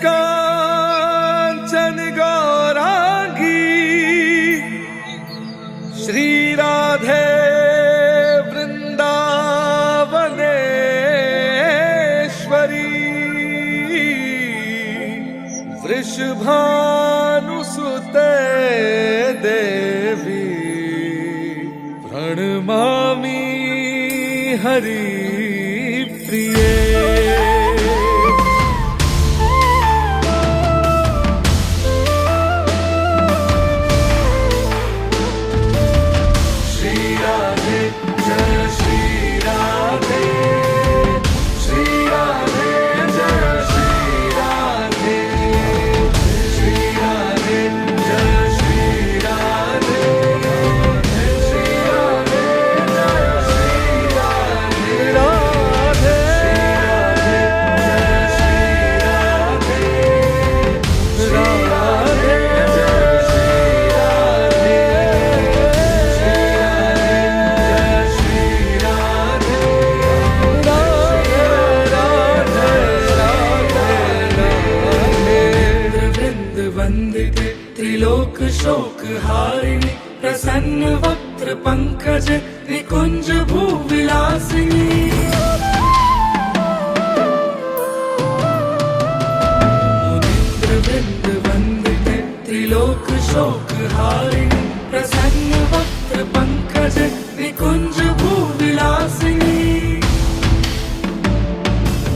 कांचन गौरांगी श्री राधे वृंदावनेश्वरी वृषभानुसुते देवी प्रणमामि हरिप्रिये। त्रिलोक शोक हारिणी प्रसन्न वक्त्र पंकज निकुंज भूविलासिनी मुनीन्द्र वृंद वंदिते त्रिलोक शोक हारिणी प्रसन्न वक्त्र पंकज निकुंज भूविलासिनी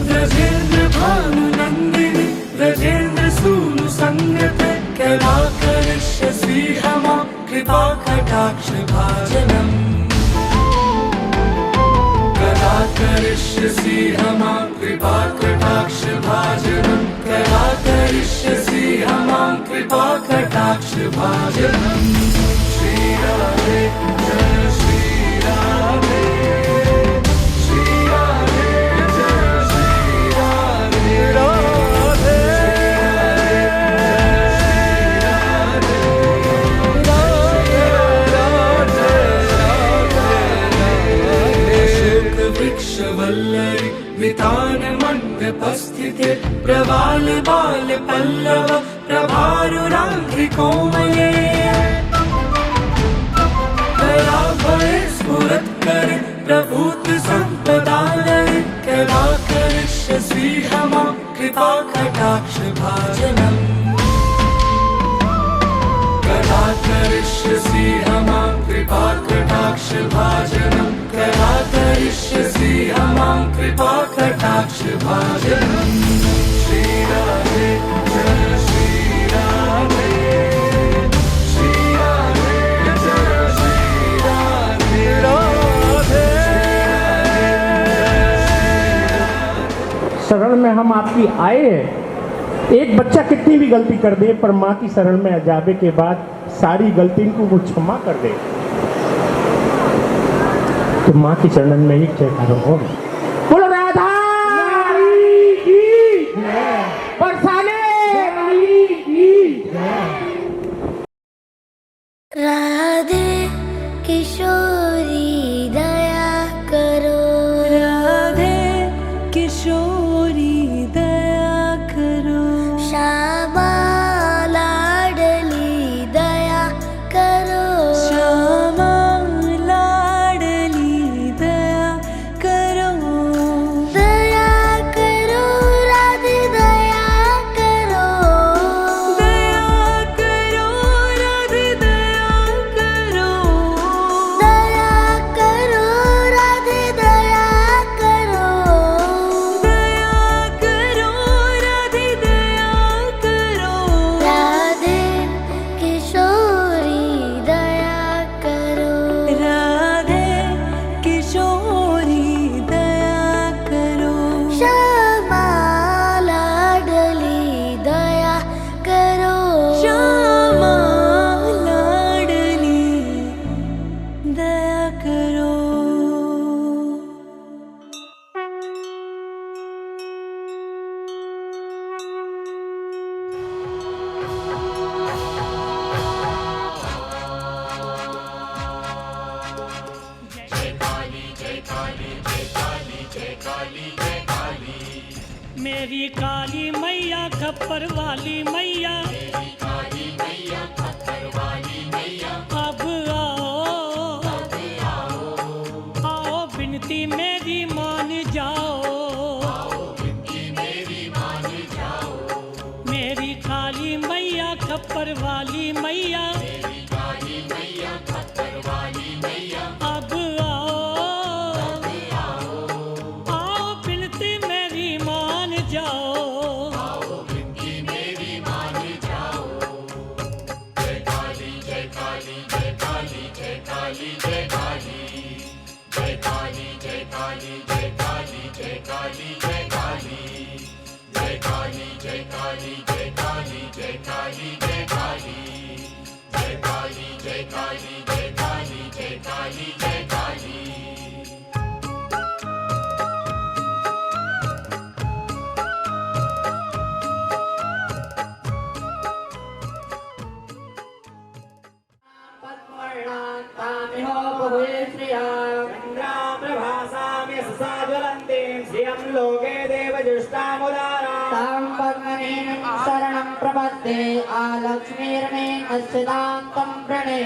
ब्रजेंद्र भानु नंदिनी ब्रजेंद्र सूनु संगत कदा करिष्यसि हमां कृपा कटाक्ष भाजनम् कदा करिष्यसि हमां कृपा कटाक्ष भाजनम् कदा करिष्यसि हमां कृपा कटाक्ष भाजनम्। श्री राधे जय श्री राधे श्री राधे जय श्री राधे राधे वल्लरी वितान मंडपस्थिते प्रवाल बाल पल्लव प्रभारुरांध्रि कोमले दया भय स्फुरत् कर प्रभूत संपदालय कदा करिष्यसि हमां कृपा कटाक्ष भाजनम् कदा करिष्यसि हमां कृपा कटाक्ष भाजनम् कदा करिष्यसि हमां कृपा कटाक्ष भाजनम्। श्री राधे जय श्री राधे श्री राधे जय श्री राधे राधे। शरण में हम आपकी आए हैं। एक बच्चा कितनी भी गलती कर दे पर माँ की शरण में जाने के बाद सारी गलती को वो क्षमा कर दे। तो माँ की शरण में ही जयकारा हो। बोलो राधा की जय, बरसाने की जय। राधे किशोरी दया करो राधे किशोरी दया करो श्यामा लाडली दया करो श्यामा लाडली दया करो दया करो राधे दया करो दया करो राधे दया करो दया करो राधे दया करो दया करो राधे दया करो राधे किशोरी दया करो राधे किशोरी दया करो श्यामा लाडली दया करो श्यामा लाडली दया करो। मेरी काली मैया खप्पर वाली मैया, अब आओ बिनती मेरी मान जाओ, मेरी काली मैया खप्पर वाली मैया, अब आओ बिनती मेरी मान जाओ। शरणं प्रपद्ये आलक्ष्मीर्मे नश्चिदान्तं प्रणे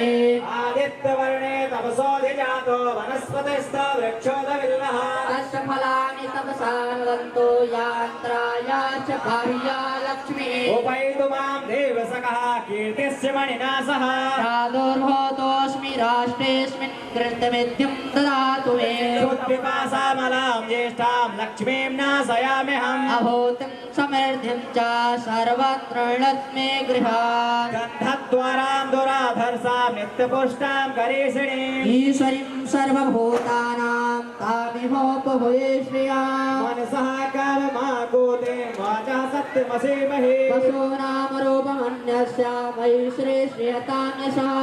आदित्यवर्णे तपसोऽधिजातो वनस्पतिस्थो वृक्षोदविल्लः तस्य फलानि तपसा नुदन्तो यात्राया च बाह्या लक्ष्मी उपैतु मां देवसखः कीर्तिस्य मणिना सह प्रादुर्भूतोऽस्मि राष्ट्रेऽस्मिन् कृतविद्युं ददातु मे श्रुत्पिपासामलां ज्येष्ठां लक्ष्मीं नाशयाम्यहम् अभूतिं समृद्धिं च सर्वत्र लक्ष्मी गृहात् गन्धद्वारां दुराधर्षां नित्यपुष्टां करीषिणीम् ईश्वरीं सर्वभूतानां तामिहोपभूये श्रिया मनसः काममाकूते वाचः सत्यमसीमहि पशूनां रूपमन्यस्य मयि श्रीयतान्यशः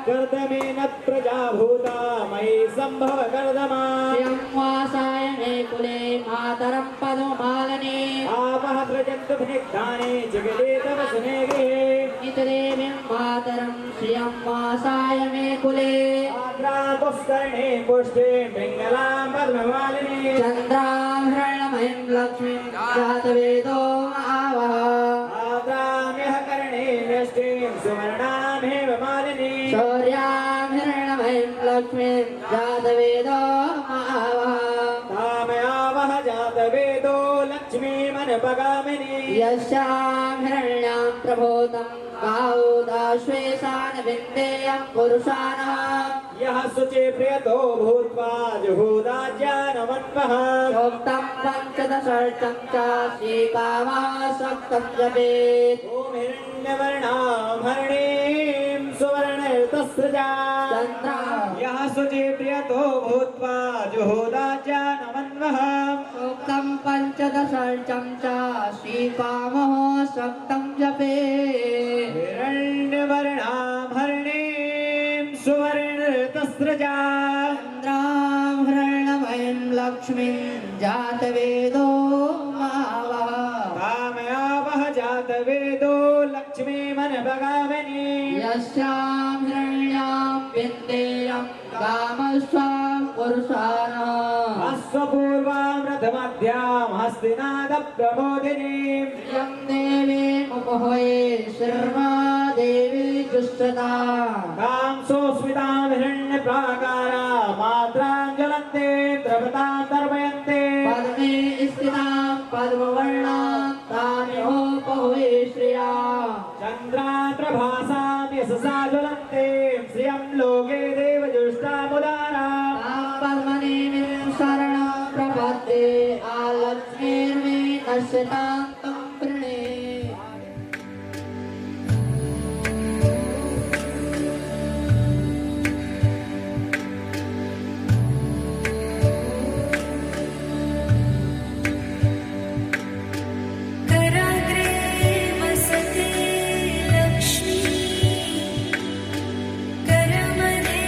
कर्दमेन प्रजा भूता मयि सम्भव कर्दमा श्रियं वासाय मे कुले मातरं पदमालिनी आपः व्रजन्तु विनिग्धानि जगदे तव सुने गृहे नितदेवीं मातरं श्रियं वासाय मे कुले आद्रा पुष्करणे पुष्टे पिङ्गलां पद्ममालिनी चन्द्राभरणमयं लक्ष्मीं जातवेदो आवह आद्राम्यः कर्णे न्यष्टिं सुवर्णामेव मालिनी शौर्यां हिरण्मयीं लक्ष्मीं जातवेदो आवह कामयावः जातवेदो लक्ष्मीमनुपगामिनी यस्यां हिरण्यां प्रभूतं गावोदाश्वेशान् विन्देयं पुरुषाणाम् यः शुचि प्रियतो भूत्वा जुहूदाज्ञानमन्वः प्रोक्तं पञ्चदशर्चं च श्रीकामः सप्तं जपेत् ॐ हिरण्यवर्णां हरिणीं सुवर्णतस्रजा चन्द्रा यः शुचि प्रियतो भूत्वा जुहूदाज्ञानमन्वः प्रोक्तं पञ्चदशर्चं च श्रीकामः सप्तं जपेत् हिरण्यवर्णां हरिणीं सुवर्णतस्रजा चन्द्रां हिरण्मयीं लक्ष्मीं जातवेदो मावः कामयावः जातवेदो लक्ष्मीमनुपगामिनी यस्यां हिरण्यां विन्देयं कामस्वां पुरुषाणाम् अश्वपूर्वां रथमध्यां हस्तिनादप्रबोधिनीं यं देवीमुपहये शर्मा देवी जुष्टता तां सोऽस्मितां हिरण्यप्राकारा मात्रां ज्वलन्ते द्रवतां तर्पयन्ते पद्मे स्थितां पद्मवर्णां तामिहोपहये श्रिया चन्द्रां प्रभासां यशसा ज्वलन्ते श्रियं लोके देवजुष्टामुदारा तां पद्मनीमिं शरणं प्रपद्ये आलक्ष्मीर्मे नश्यतां तं प्रणे कराग्रे वसते लक्ष्मी करमध्ये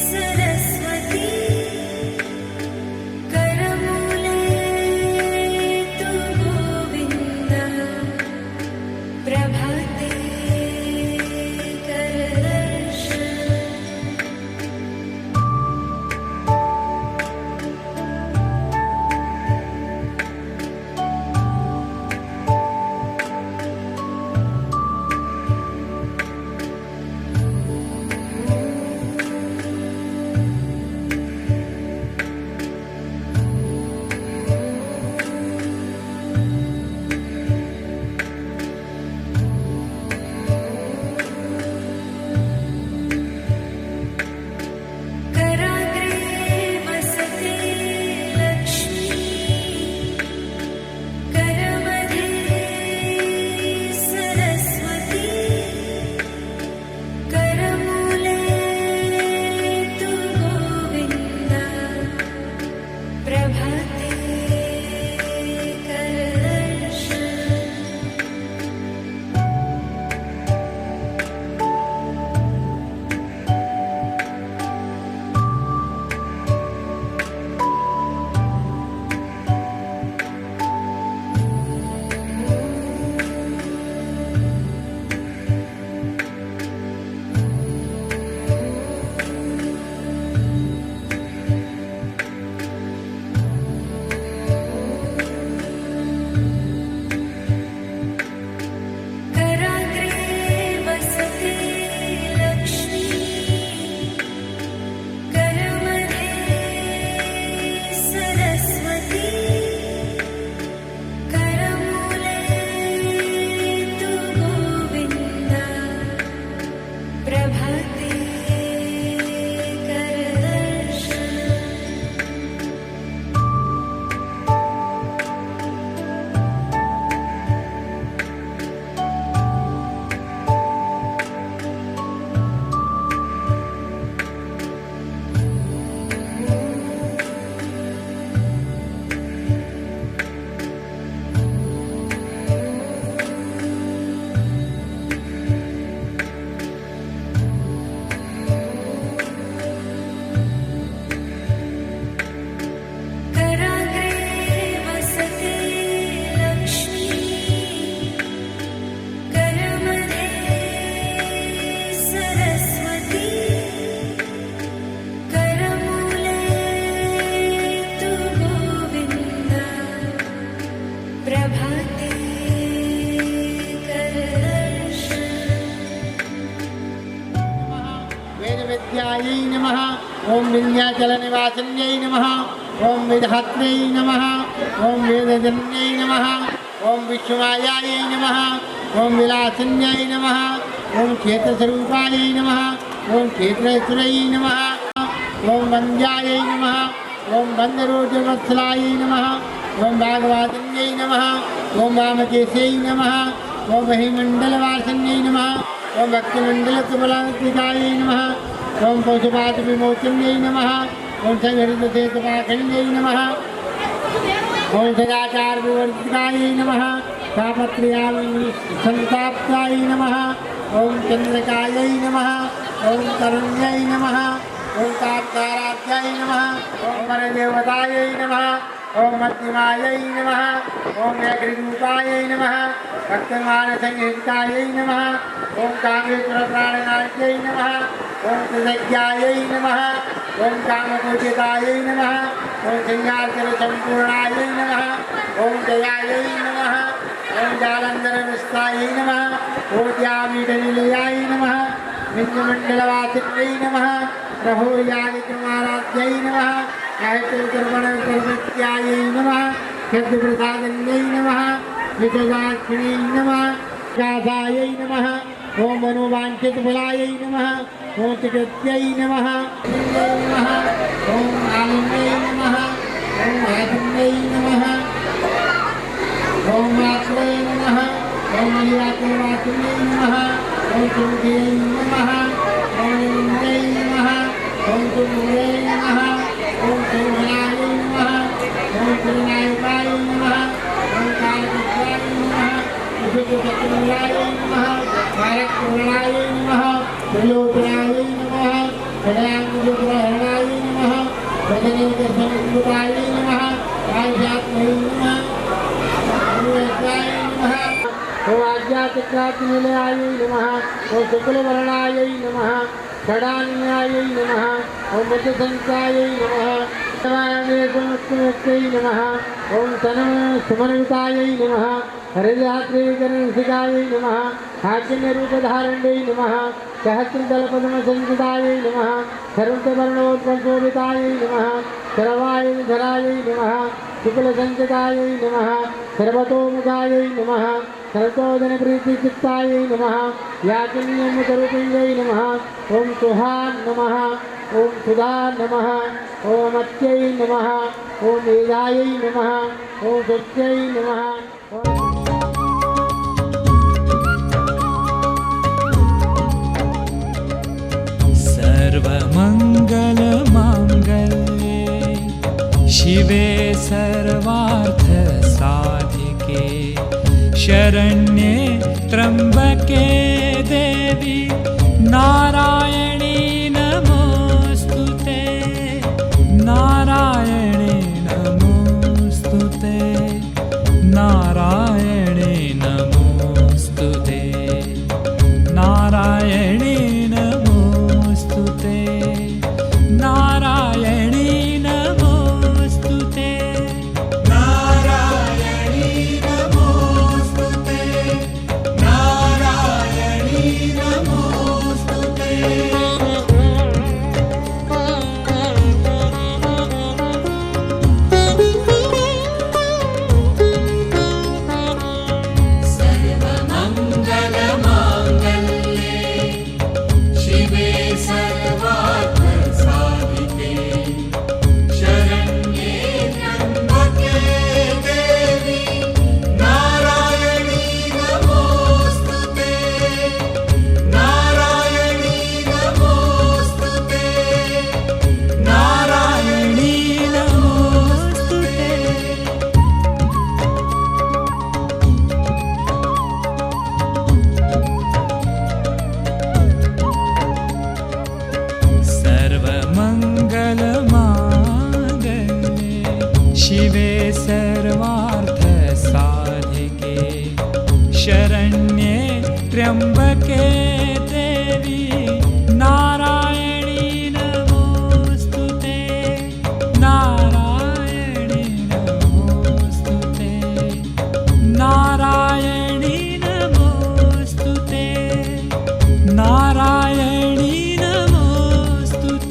सरस्वती करमूले तु विद्यायै नमः ओम विन्ध्याचलनिवासिन्यै नमः ओम विधात्र्यै नमः ओम वेदजन्यै नमः ओम विश्वमायायै नमः ओम विलासिन्यै नमः ओम क्षेत्रस्वरूपायै नमः ओम क्षेत्रेश्वरै नमः ओम वन्द्यायै नमः ओम बन्धरोजवत्सलायै नमः ओम भागवादिन्यै नमः ओम वामकेशै नमः ओम महिमण्डलवासिन्यै नमः ओम भक्तिमण्डलकमलात्मिकायै नमः ओम पशुपातविमोचन्यै नमः ओम संहृतशेषपाखण्ड्यै नमः ओम सदाचारविवर्जितायै नमः तापत्रयासन्ताप्तायै नमः ओम चन्द्रकायै नमः ओम तरुण्यै नमः ओम ताप्ताराध्याय नमः ओम परदेवतायै नमः ओम मध्यमायै नमः ओम अग्निरूपायै नमः भक्तमानसंहितायै नमः ओम कामेश्वरप्राणनाट्यै नमः ओम त्रिदज्ञायै नमः ओम कामपूजितायै नमः ओम सिंहासनसम्पूर्णायै नमः ओम जयायै नमः ओम जालन्धरविस्तायै नमः ओम द्यामीटनिलयाय नमः विष्णुमण्डलवासिन्यै नमः प्रभुर्यादिक्रमाराध्यै नमः गायत्रीकर्मणकर्मत्यायै नमः शब्दप्रसादन्यै नमः विजयाक्षिण्यै नमः कासायै नमः ओम मनोवाञ्छितफलायै नमः ओम चिकित्यै नमः नमः ओम आलिन्यै नमः ओम आदिन्यै नमः ओम मात्रे नमः ओम मलियात्रवासिन्यै नमः ओम सुमध्यै नमः ओम इंद्रै नमः ओम सुमूले नमः ओम शोभनाय नमः ओम श्रीनायकाय नमः ओम कालकृत्याय नमः विशुद्धचक्रमूलाय नमः कारकपूर्णाय नमः त्रिलोचनाय नमः षडाङ्गविग्रहणाय नमः वदनेकसंस्कृताय नमः आध्यात्मै नमः अनुवेशाय नमः ओम आध्यात्मिकाग्निलयाय नमः ओम शुक्लवर्णाय नमः षडान्यायै नमः ओम मध्यसंख्यायै नमः देवमुक्तमुक्त्यै नमः ओम सुमनवितायै नमः हरिद्रात्रिकरणसिकायै नमः हाकिन्यरूपधारण्यै नमः सहस्रदलपद्मसंयुतायै नमः सर्ववर्णोत्पशोभितायै नमः सर्वायुधरायै नमः शुक्लसञ्चितायै नमः सर्वतोमुखायै नमः सर्वतोदनप्रीतिचित्तायै नमः याकिन्यमुतरूपिण्यै नमः ओम सुहान नमः ओम सुधा नमः ओम अत्यै नमः ओम वेदायै नमः ओम सत्यै नमः सर्वमङ्गलमाङ्गल्ये शिवे सर्वार्थसाधिके शरण्ये त्र्यम्बके देवी नारायणी नमोस्तुते नारायणे नमोस्तुते नारायणे नमोस्तुते नारायणे नमोस्तुते नारायणी नमोस्तुते नारायणी नमोस्तुते नारायणी नमोस्तुते शिवे सर्वार्थसाधिके शरण्ये त्र्यम्बके देवी नारायणी नमोस्तुते नारायणी नमोस्तुते नारायणी नमोस्तुते नारायणी नमोस्तुते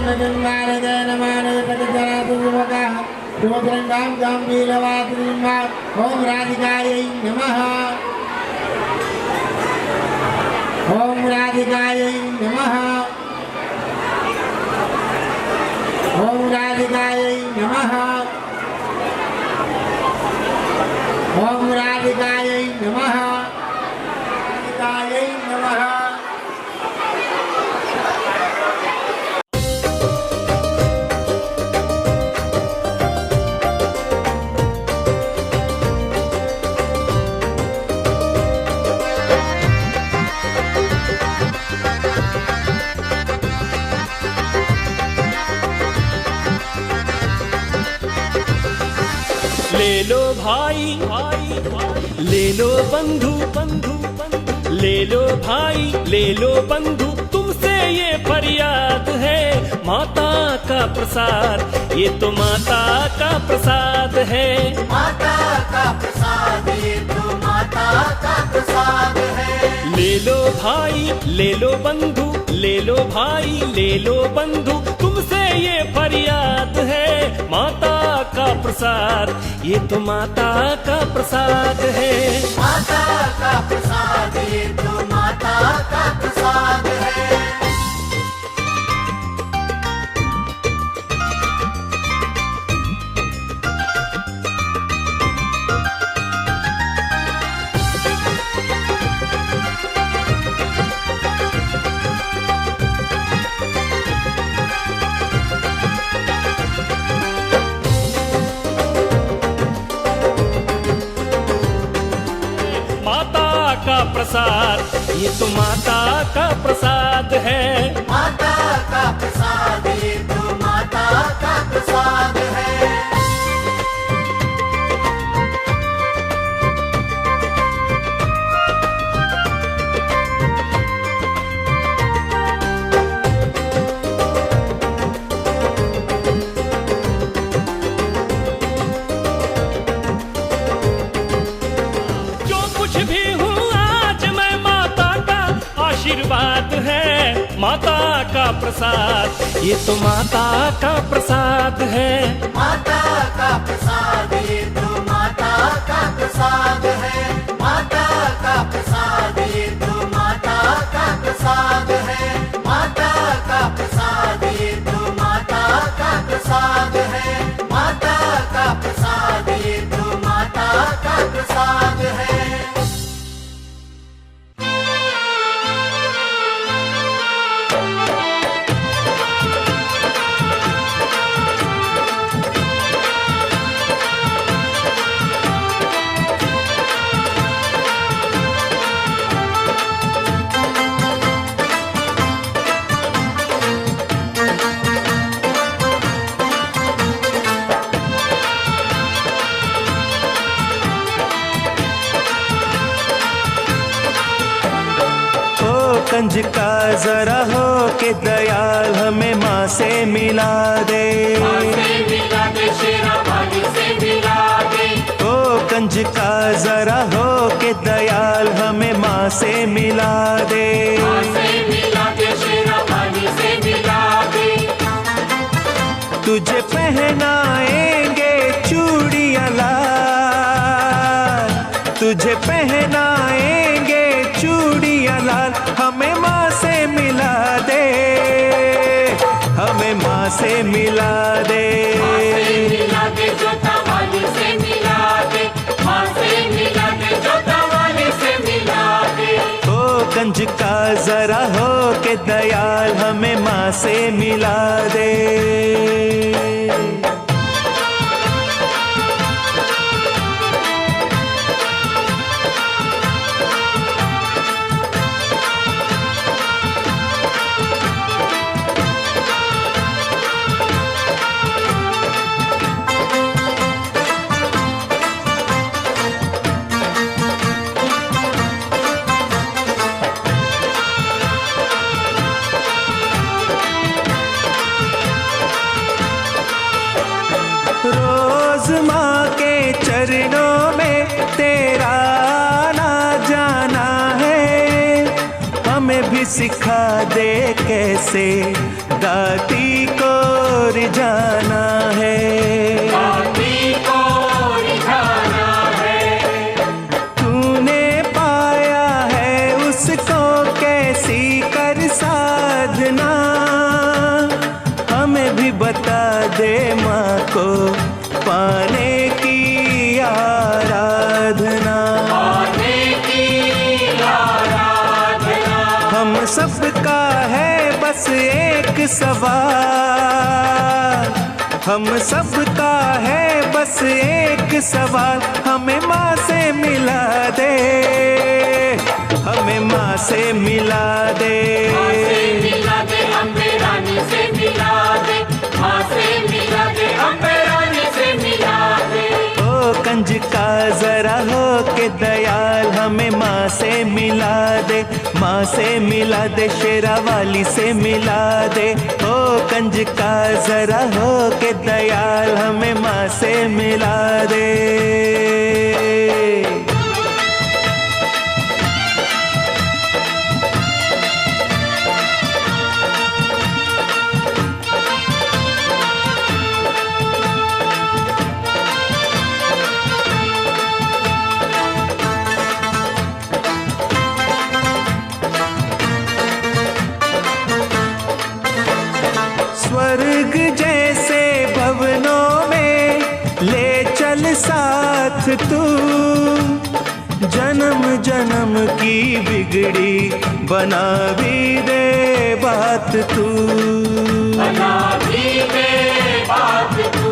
ओम राधिकायै नमः। ओम राधिकायै नमः। ओम राधिकायै नमः। ओम राधिकायै नमः। राधिकायै नमः। ले लो भाई भाई भाई, ले लो बंधु बंधु बंधु, ले लो भाई ले लो बंधु, तुमसे ये फरियाद है। माता का प्रसाद, ये तो माता का प्रसाद है। माता का प्रसाद, ये तो माता का प्रसाद है। ले लो भाई ले लो बंधु, ले लो भाई ले लो बंधु, तुमसे ये फरियाद है। माता का प्रसाद, ये तो माता का प्रसाद है। माता का प्रसाद, ये तो माता का प्रसाद है। प्रसाद, ये तो माता का प्रसाद है। माता का प्रसाद, ये तो माता का प्रसाद है। आशीर्वाद है माता का प्रसाद, ये तो माता का प्रसाद है। माता का प्रसाद, ये तो माता का प्रसाद है। माता का प्रसाद, ये तो माता का प्रसाद है। माता का प्रसाद, ये तो माता का प्रसाद है। माता का प्रसाद, ये तो माता का प्रसाद है। कंज का जरा हो के दयाल हमें माँ से मिला दे। ओ कंज का जरा हो के दयाल हमें माँ से मिला दे। तुझे पहनाएंगे चूड़ियाँ लाल, तुझे पहनाएंगे चूड़ियाँ लाल, हमें माँ से मिला दे, हमें माँ से मिला दे। ओ कंज का जरा हो के दयाल हमें माँ से मिला दे। रोज माँ के चरणों में तेरा आना जाना है, हमें भी सिखा दे कैसे दाती को रिझाना है, दाती को रिझाना है। तूने पाया है उसको कैसी कर साधना, हमें भी बता दे माँ को पाने की आराधना, पाने की आराधना। हम सबका है बस एक सवाल, हम सबका है बस एक सवाल, हमें माँ से मिला दे, हमें माँ से मिला दे, मिला दे अम्बे रानी से मिला दे, माँ से मिला दे अम्बे रानी से मिला दे। ओ कंज का जरा हो के दयाल हमें माँ से मिला दे, माँ से मिला दे, शेरा वाली से मिला दे। ओ कंज का जरा हो के दयाल हमें माँ से मिला दे। स्वर्ग जैसे भवनों में ले चल साथ तू, जन्म जन्म की बिगड़ी बना भी दे बात तू, बना भी दे बात तू।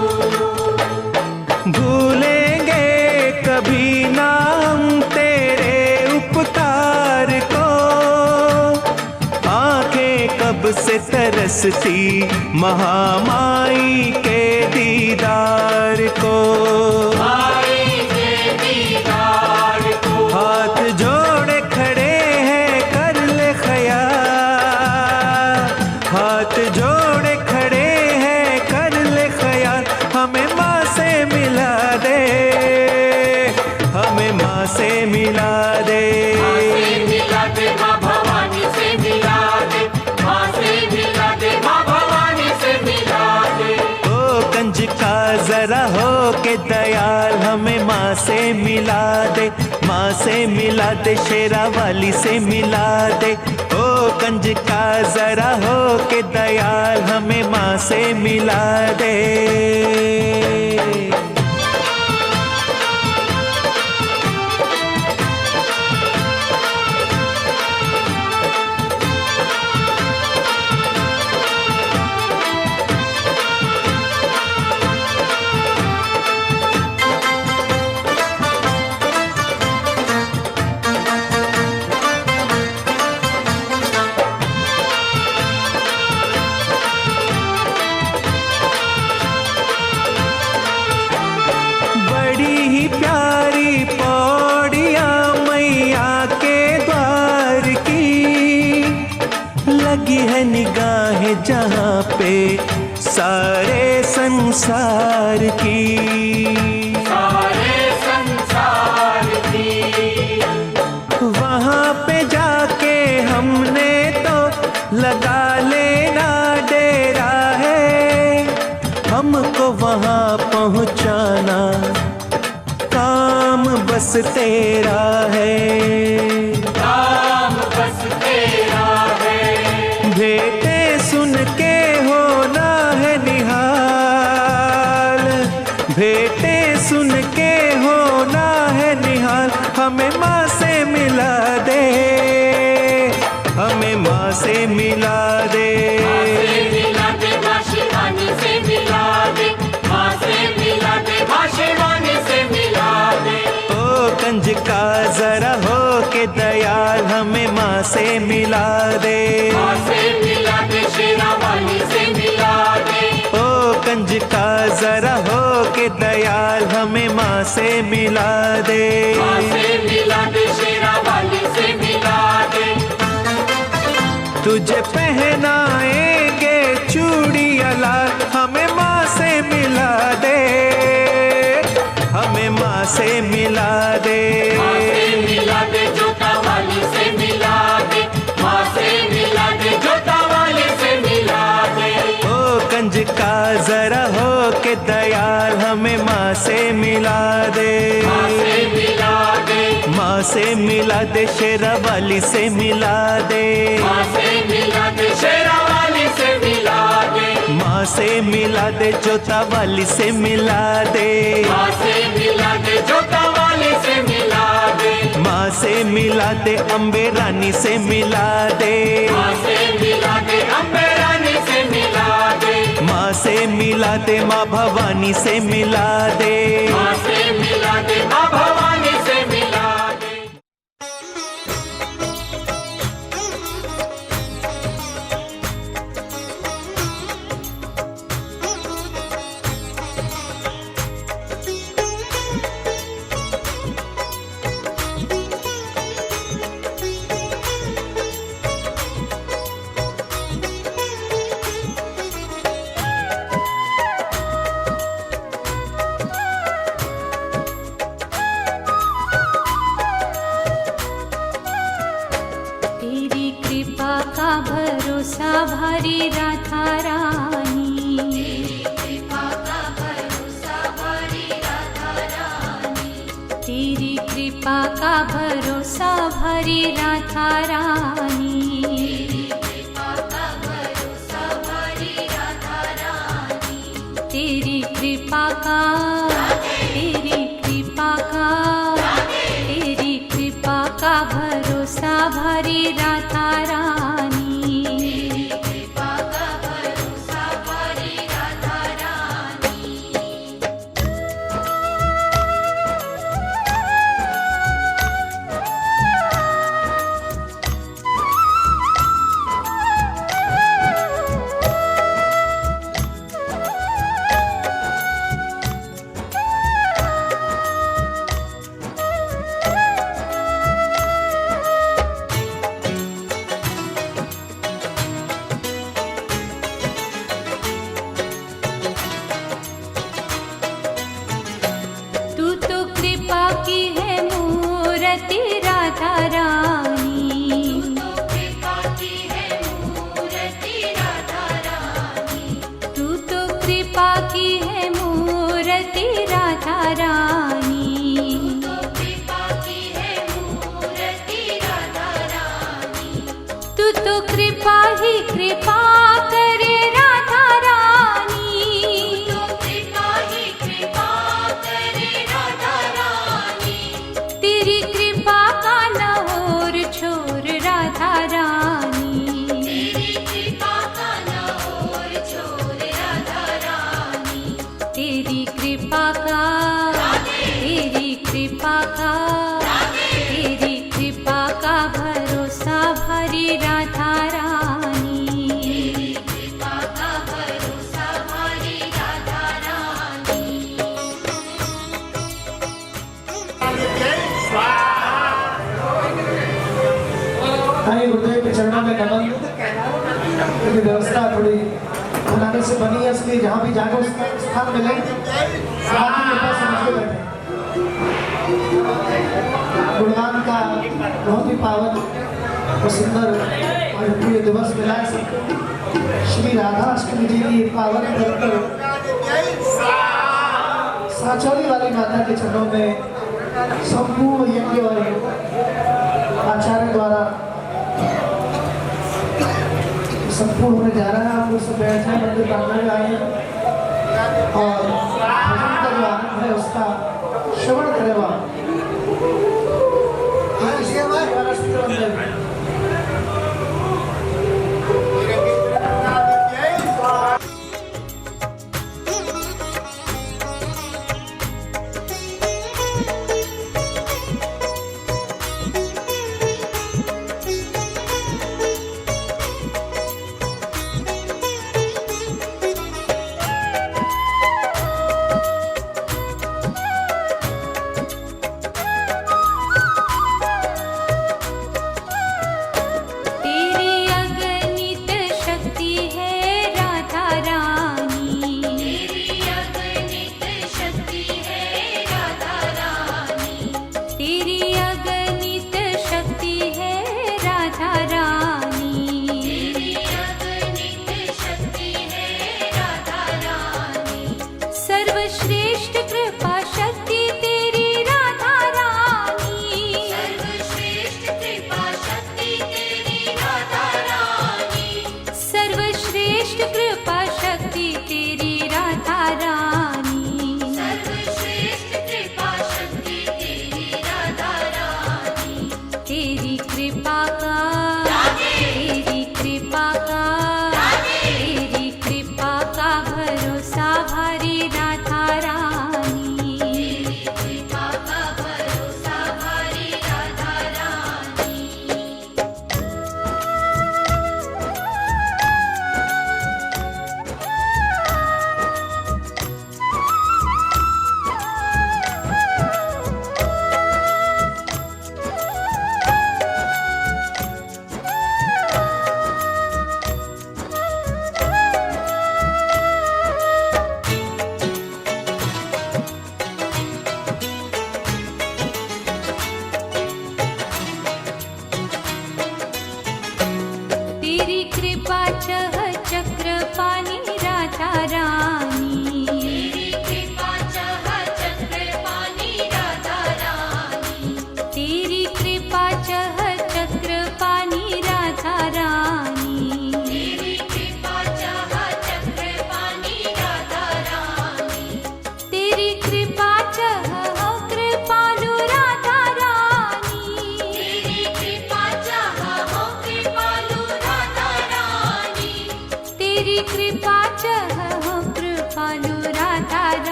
भूलेंगे कभी ना हम तेरे उपकार को, आंखें कब से तरसती महामाई के दीदार को, माई के दीदार को। हाथ जोड़े खड़े हैं कर ले ख्याल, हाथ जोड़े खड़े हैं कर ले ख्याल, हमें माँ से मिला दे, हमें माँ से मिला दे, माँ से मिला दे, माँ भवानी से मिला दे, माँ से मिला दे, माँ भवानी से मिला दे। ओ कंज का जरा हो के दयाल हमें माँ से मिला दे, माँ से मिला दे, शेरा वाली से मिला दे। ओ कंज का जरा हो के दयाल हमें माँ से मिला दे। बड़ी ही प्यारी पौड़ियाँ मैया के द्वार की, लगी है निगाहें जहाँ पे सारे संसार की, सारे संसार की। वहाँ पे जाके हमने तो लगा लेना डेरा है, हमको वहाँ पहुँचाना काम बस तेरा है, काम बस तेरा है। भेंटे सुन के होना है निहाल, भेंटे सुन के होना है निहाल, हमें माँ से मिला दे, हमें माँ से मिला दे, माँ से मिला दे, माँ शिवानी से मिला दे, माँ से मिला दे, माँ शिवानी से मिला दे। ओ कंज का जरा हो के दयाल हमें माँ से मिला दे, माँ से मिला दे, शेरा वाली से मिला दे। ओ कंज का जरा हो के दयाल हमें माँ से मिला दे, माँ से मिला दे, शेरा वाली से मिला दे। तुझे पहनाएंगे चूड़ियाँ लाल, हमें माँ से मिला दे, हमें माँ से मिला दे, माँ से मिला दे, जोता वाली से मिला दे, माँ से मिला दे, जोता वाली से मिला दे। कंज का जरा हो के दयाल हमें माँ से मिला दे, माँ से मिला दे, शेरा वाली से मिला दे, माँ से मिला दे, शेरा वाली से मिला दे, माँ से मिला दे, जोता वाली से मिला दे, माँ से मिला दे, जोता वाली से मिला दे, माँ से मिला दे, अम्बे रानी से मिला दे, माँ से मिला दे, अम्बे रानी से मिला दे, माँ से मिला दे, माँ भवानी से मिला दे, माँ से मिला दे, माँ भवानी से मिला दे। तेरी कृपा का भरोसा भारी राधा रानी, तेरी कृपा का भरोसा भारी राधा रानी, तेरी कृपा का भरोसा भारी राधा रानी, तेरी कृपा का भरोसा भारी राधा रानी, तेरी कृपा का, तेरी कृपा का, तेरी कृपा का भरोसा भारी राधा रानी, तेरी कृपा का भरोसा भारी राधा रानी। तू तो कृपा की है मूर्ति राधा रानी, तू तो कृपा की है मूर्ति राधा रानी, तू तो कृपा की है मूर्ति राधा रानी, तू तो कृपा की है मूर्ति राधा रानी, तू तो कृपा ही कृपा करे राधा रानी, तू तो कृपा ही कृपा करे राधा रानी, तेरी कृपा का न और छोर राधा रानी, तेरी कृपा का न और छोर राधा रानी, तेरी कृपा का, तेरी कृपा का, तेरी कृपा का भरोसा भारी राधा रानी, तेरी कृपा का भरोसा भारी राधा रानी। हरि गुरुदेव के चरणों में नमन। क्योंकि व्यवस्था थोड़ी बनाने से बनी है, इसलिए जहाँ भी जाकर उसका स्थान मिले साथ ही कृपा समझ के बैठे। गुणगान का बहुत ही पावन और सुंदर और प्रिय दिवस मिला है। श्री राधा अष्टमी जी की पावन धरती साचौली वाली माता के चरणों में संपूर्ण यज्ञ और आचार्य द्वारा संपूर्ण होने जा रहा है। आप लोग सब बैठ जाए, मंदिर प्रांगण में आए और भजन का जो आनंद है उसका श्रवण करें। वहाँ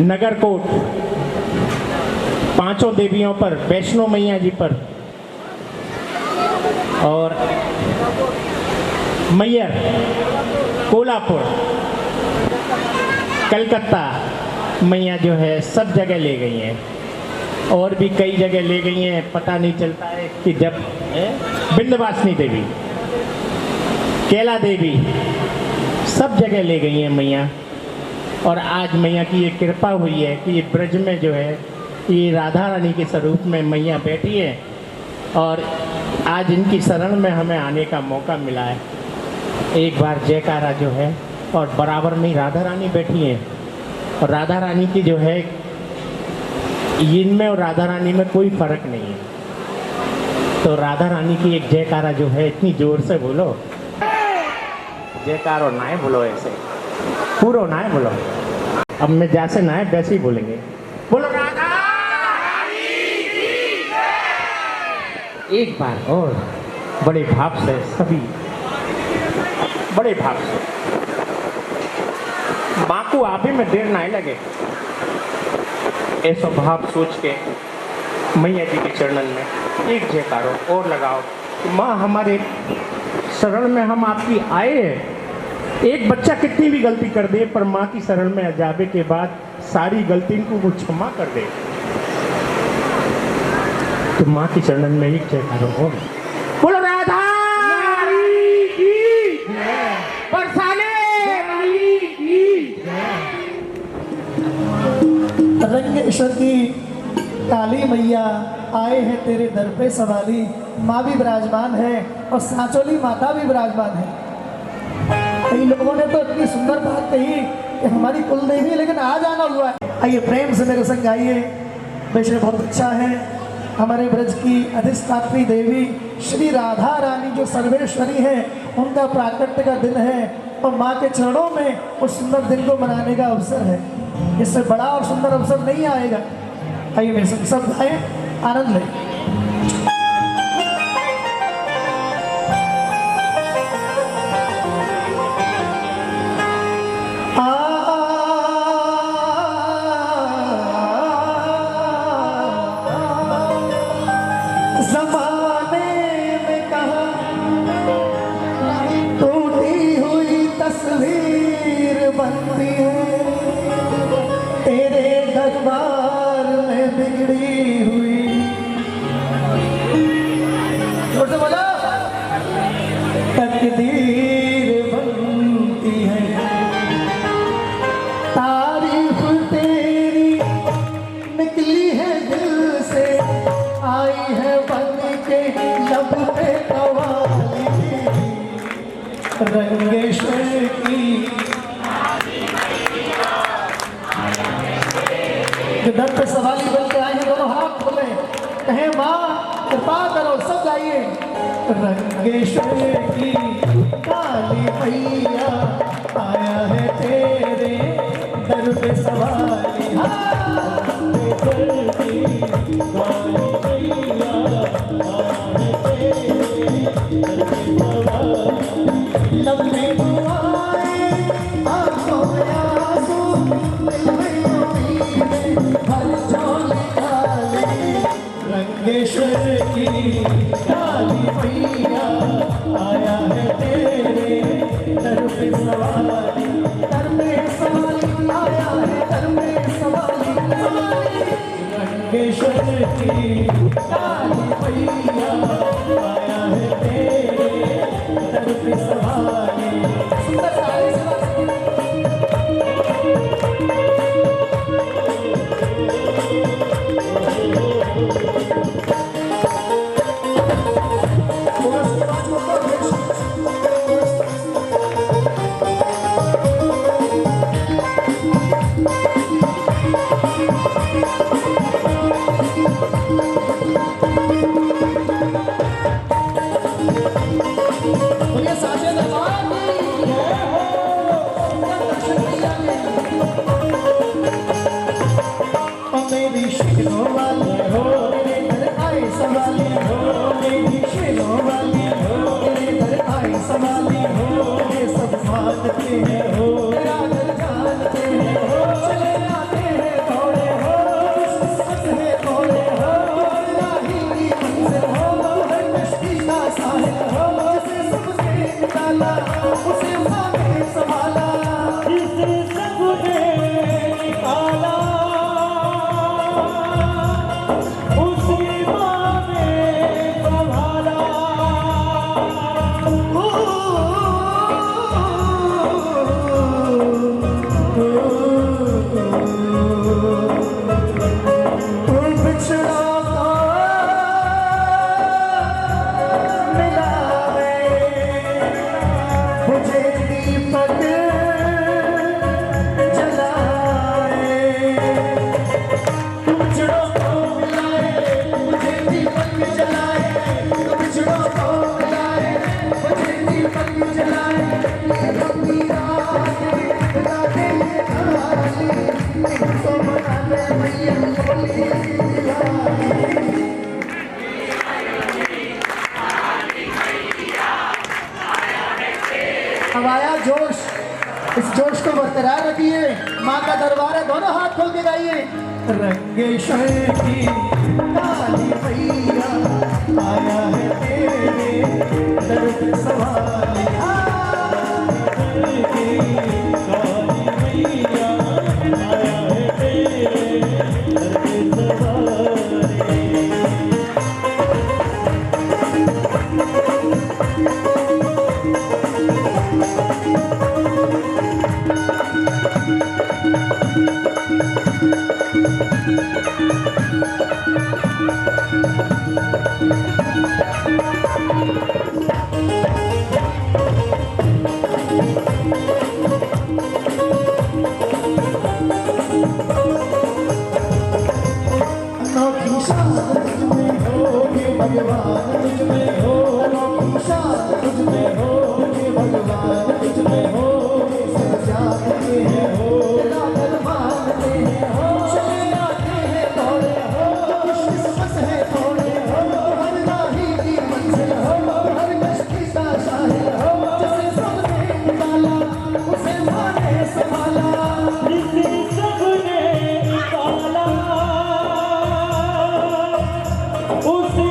नगरकोट पांचों देवियों पर, वैष्णो मैया जी पर और मैयर, कोल्हापुर, कलकत्ता मैया जो है सब जगह ले गई हैं और भी कई जगह ले गई हैं। पता नहीं चलता है कि जब विंध्यवासिनी देवी, कैला देवी सब जगह ले गई हैं मैया। और आज मैया की ये कृपा हुई है कि ये ब्रज में जो है ये राधा रानी के स्वरूप में मैया बैठी है और आज इनकी शरण में हमें आने का मौका मिला है। एक बार जयकारा जो है, और बराबर में राधा रानी बैठी है और राधा रानी की जो है इनमें और राधा रानी में कोई फर्क नहीं है। तो राधा रानी की एक जयकारा जो है इतनी जोर से बोलो, जयकारो ना है बोलो, ऐसे पूरो ना है बोलो। अब मैं जैसे ना है वैसे ही बोलेंगे, बोलो राधा रानी की जय। एक बार और बड़े भाव से सभी, बड़े भाव से माँ को आप ही में देर ना लगे, ऐसा भाव सोच के मैया जी के चरणन में एक जयकारो और लगाओ कि माँ हमारे शरण में हम आपकी आए हैं। एक बच्चा कितनी भी गलती कर दे पर माँ की शरण में जाने के बाद सारी गलती को वो क्षमा कर दे। तो माँ की चरणन में एक जयकारो और बोलो राधा रानी की जय, बरसाने रानी की जय। रंगेश्वर की काली मैया आए हैं तेरे दर पे सवाली। माँ भी विराजमान है और सांचोली माता भी विराजमान है। कई लोगों ने तो इतनी सुंदर बात कही कि हमारी कुल देवी है लेकिन आज आना हुआ है। आइए प्रेम से मेरे संग आइए। विषय बहुत अच्छा है। हमारे ब्रज की अधिष्ठात्री देवी श्री राधा रानी जो सर्वेश्वरी है, उनका प्राकट्य का दिन है और माँ के चरणों में उस सुंदर दिन को मनाने का अवसर है। इससे बड़ा और सुंदर अवसर नहीं आएगा। आइए मेरे संग सब गाएं, आनंद लें। रंगेश्वर की दर पे सवाली बन के आए, दोनों हाथ खोले, कहे माँ कृपा करो, सब जाइए। रंगेश्वर की काली मैया आया है तेरे दर पे सवाली। लंबे दुआएं आंखों में आंसू, दिल में उम्मीदें, हर झोली खाली। रंगेश्वर की काली मैया आया है तेरे दर पे सवाली। दर पे सवाली आया है, दर पे सवाली। रंगेश्वर की काली मैया आया है तेरे दर पे सवाली। सुंदर सारी हैं हो, तेरा दर जानते हैं हो, चले आते हैं अब आया जोश, इस जोश को बरकरार रखिए। माँ का दरबार है, दोनों हाथ खोल के गाइए। रंगे शहर की काली मैया आया है तेरे दर पे सवार। काली मैया आया है तेरे दर पे सवार। भगवान तुझ में हो, शान तुझ में हो, भगवान तुझ में हो, सब जानते हैं हो, लागल मानते हैं हो, चले आते हैं दौड़े हो, खुशकिस्मत है थोड़े हो, हर राही की मंजिल हो, हर कश्ती का शाहिद हो, जिसे सबने निकाला उसे माने संभाला, जिसे सबने निकाला उसे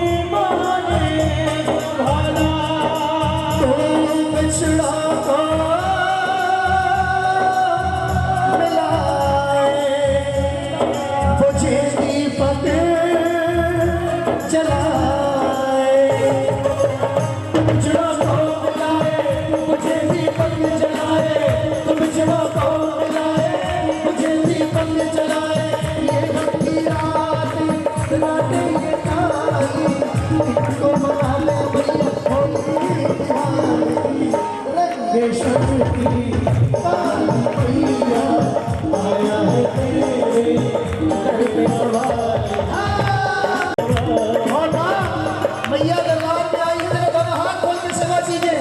मैया दरबार में आई है, दोनों हाथ खोल के सेवा कीजिए।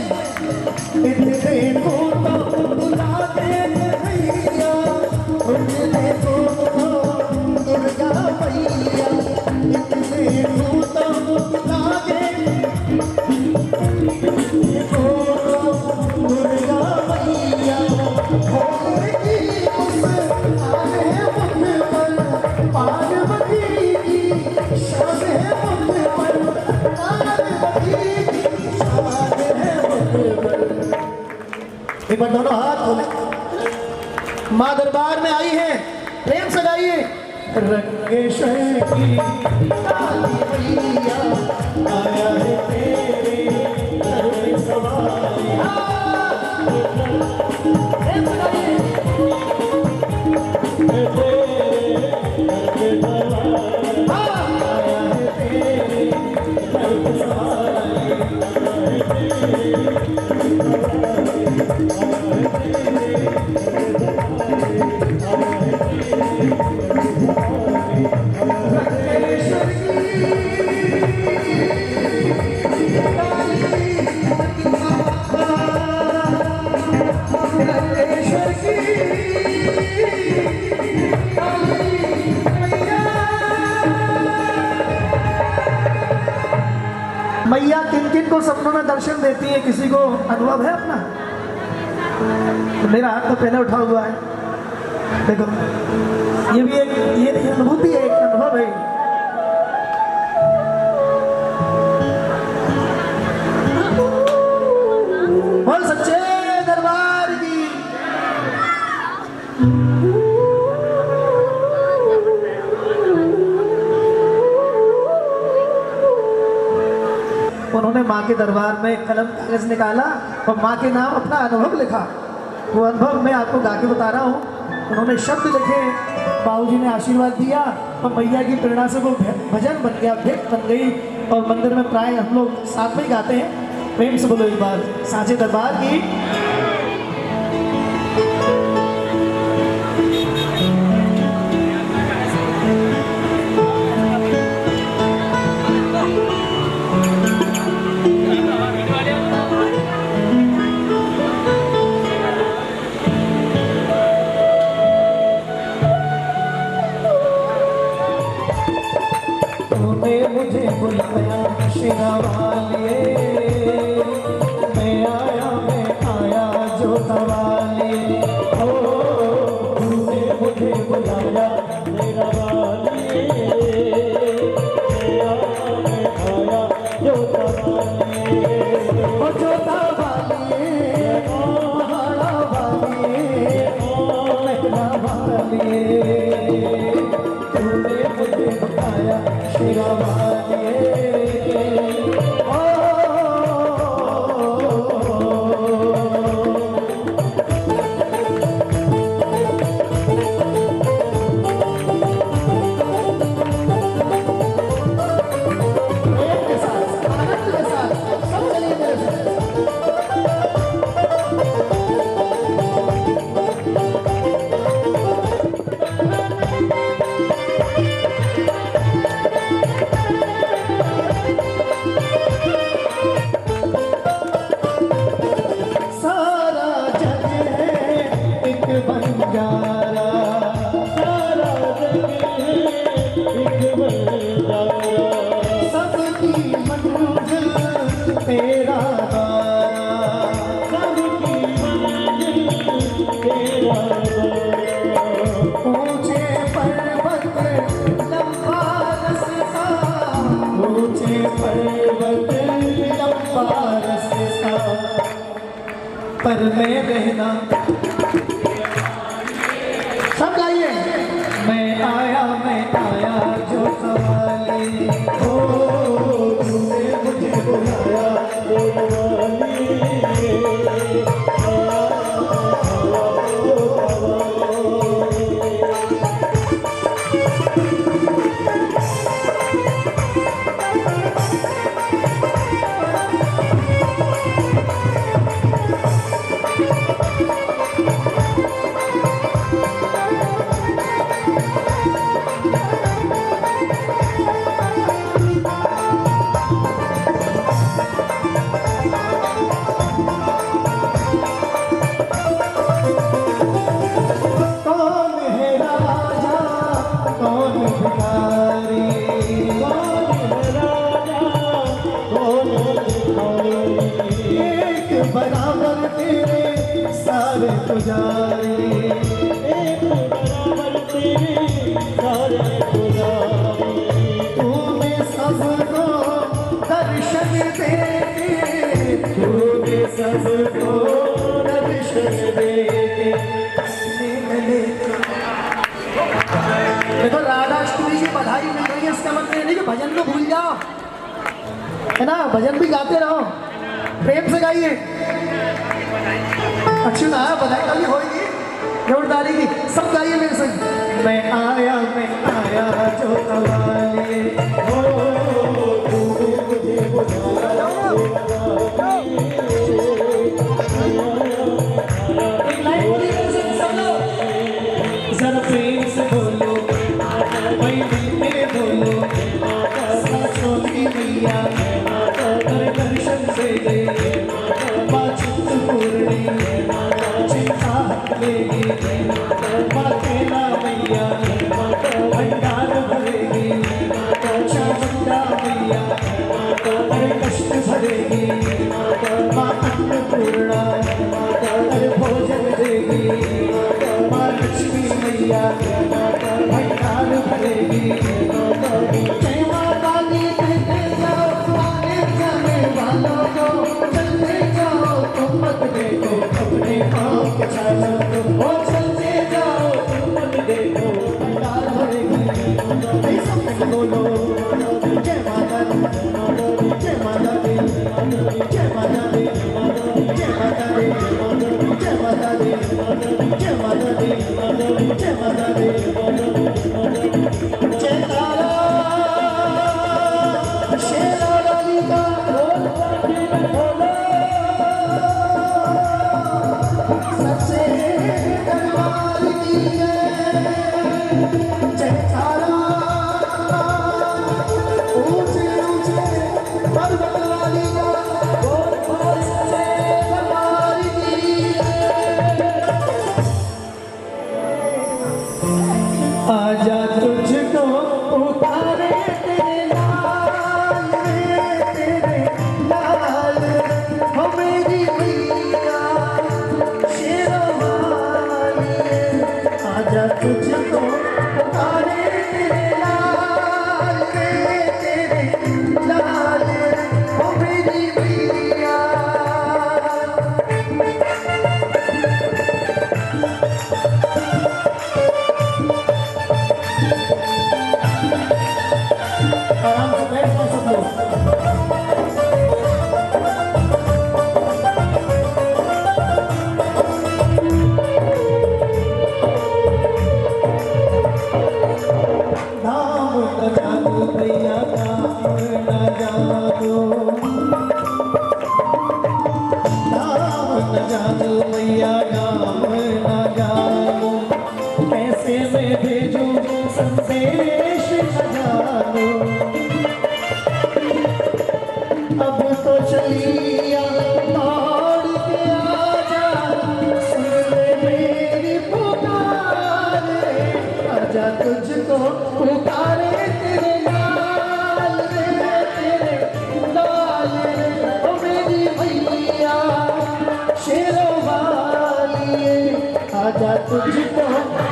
एक बार दोनों हाथ खोले। माँ दरबार में आई है, प्रेम से गाइए। रंगेश्वर की काली मैया आया है तेरे दर पे सवारी। प्रेम से गाइए। आया है तेरे दर पे सवारी। मैया किन किन को सपनों में दर्शन देती है, किसी को अनुभव है अपना? मेरा हाथ तो पहले उठा हुआ है, देखो ये भी एक ये अनुभूति है, एक अनुभव है। बोल सच्चे दरबार की। उन्होंने माँ के दरबार में कलम कागज निकाला और माँ के नाम अपना अनुभव लिखा। वो अनुभव मैं आपको गा के बता रहा हूँ। उन्होंने शब्द लिखे, बाबूजी ने आशीर्वाद दिया और मैया की प्रेरणा से वो भजन बन गया, भेंट बन गई और मंदिर में प्राय हम लोग साथ में गाते हैं। प्रेम से बोलो एक बार साँचे दरबार की। तूने मुझे बुलाया शेरा वालिए, मैं आया जोता वालिए। ओ तूने मुझे बुलाया शेरा वालिए, मैं आया जोता वालिए। ओ जोता वालिए, पहाड़ा वालिए, लखना वालिए, तूने मुझे बुलाया शेरा वालिए। सारा जग है एक बंजारा, सारा जग है एक बंजारा, सबकी मंजिल तेरा द्वारा, सबकी मंजिल तेरा द्वारा। ऊंचे पर्वत लंबा रास्ता, ऊंचे पर्वत लंबा रास्ता, पर मैं रहना। सब गाइए। मैं आया जो सवाली, ओ तूने मुझे बुलाया जो कौन है राजा कौन भिखारी, कौन है राजा कौन भिखारी, एक बराबर तेरे सारे पुजारी, एक बराबर तेरे सारे पुजारी। तूने सबको दर्शन दे के, तूने सबको दर्शन दे के देखो राधाष्टमी की बधाई मिल रही है, इसका मतलब ये नहीं कि भजन को भूल जाओ, है ना। भजन भी गाते रहो, प्रेम से गाइए। अच्छी ना बधाई कभी होगी जोरदारी की, सब गाइए मेरे संग। मैं आया जो कवाली, हो तूने मुझे बुलाया। एक लाइन बोलिए सब लोग, जरा प्रेम से बोलो, भाई में बोलो, सासोली मैया कर दर्शन दे दे, माँ चिंतपूर्णी चिंता लेगी, माँ तेरा मैया भंडार भरेगी, चामुंडा मैया हर कष्ट भरेगी, माँ अन्नपूर्णा हर भोजन देगी, माँ लक्ष्मी मैया भंडार भरेगी। जय माता दी कहते जाओ आने जाने वालों को, चलते जाओ तुम मत देखो अपने पाँव के छालों को, ओ चलते जाओ तुम मत देखो भंडार भरेगी। ऐसा सब बोलो जय माता दी, जय माता दी, जय माता दी, जय माता दी, जय माता दी, जय माता दी, जय माता दी, जय तारा शेरा वाली का बोलो, सबसे दरबार की जय तारा, ऊंचे ऊंचे आराम से बैठ जाओ सब लोग। नाम न जानो भैया नाम न जानो, नाम न जानो भैया नाम न जानो, कैसे मैं भेजूं संदेश न जानो। अब तो चलिया दौड़ के आजा, सुन ले मेरी पुकार, आजा तुझको पुकारे तेरे लाल रे, तेरे लाल रे, ओ मेरी भैया शेरों वाली, आजा तुझको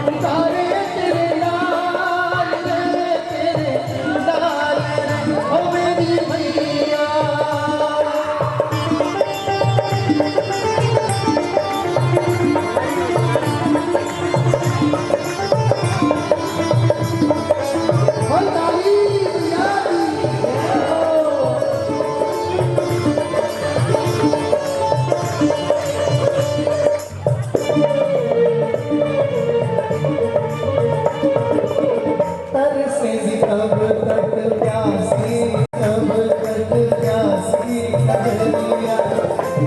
पुकारे तेरे लाल रे, तेरे लाल रे, ओ मेरी भैया। बोल ताली यादी, तरसेगी कब तक प्यासी, कब तक प्यासी नगरिया,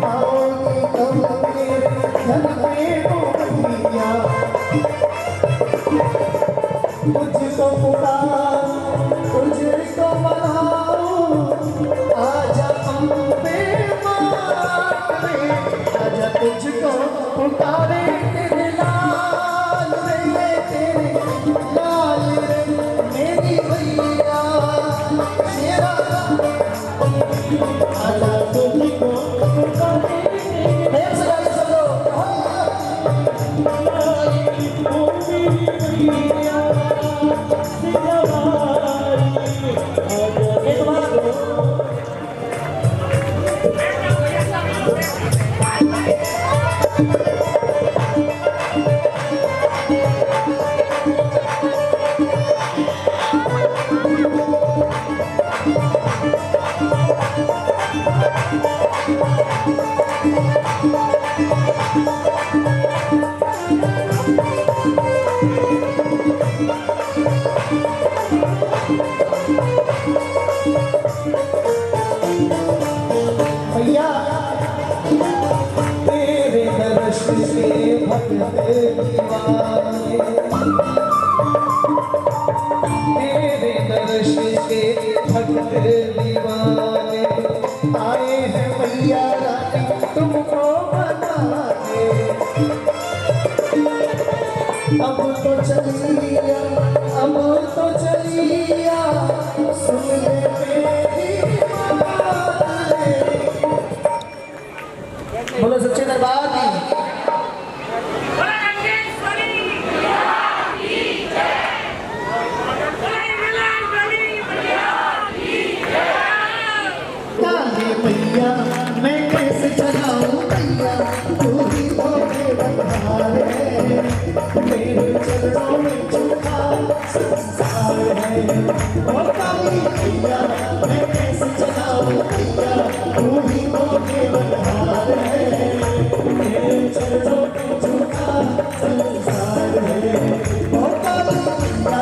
आओगी कब मेरे घर में ओ भैया। तुझको पुकार तुझको मनाऊं, आजा अम्बे माते, आजा तुझको पुकारे तेरे लाल रे, तेरे लाल रे, मेरी भैया शेरा, आजा तुझको पुकारे तेरे लाल रे, सब लोग एक बार भैया तेरे दर्श से भक्त दीवाने, तेरे दर्श से भक्त दीवाने, आए हैं भैया रानी तुमको बनाने। अब तो चलिया, अब तो चलिया, सुन ले मेरी बात रे। बोलो सच्चे दरबार की। काले भैया मैं कैसे चलाऊं भैया, तू ही तो मेरा बहार है, मेरे चरणों में झुका संसार है। ओ काली भैया मैं कैसे चलाऊं भैया, तू ही तो मेरा बहार है, मेरे चरणों में झुका संसार है। ओ काली भैया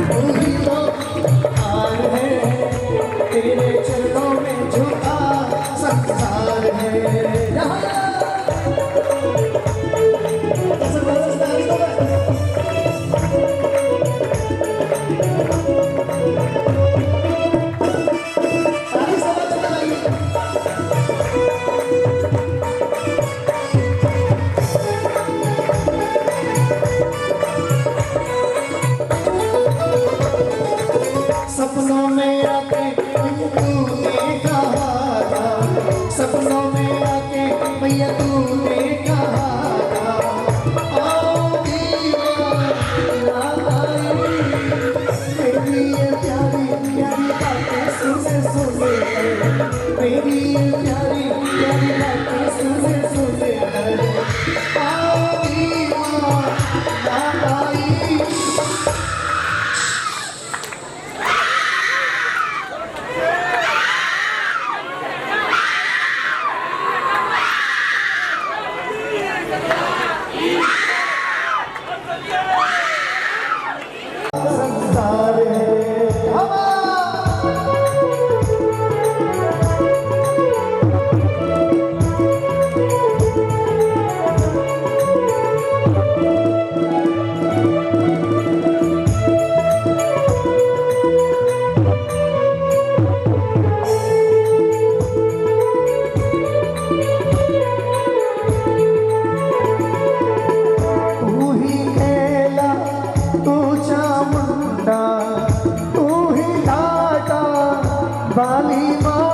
तू ही तो हार है, तेरे चरणों में झुका संसार है। सपनों में आके तूने कहा था, सपनों में आके भैया तूने कहा था, आओगी रात आई, मेरी ये प्यारी प्यारी बातें सुने सुने, मेरी ये प्यारी प्यारी बातें सुने सुने, आओगी रात आई। संसार है हवा। तू ही कैला तू चामुंडा तू ही लाटा बाली माँ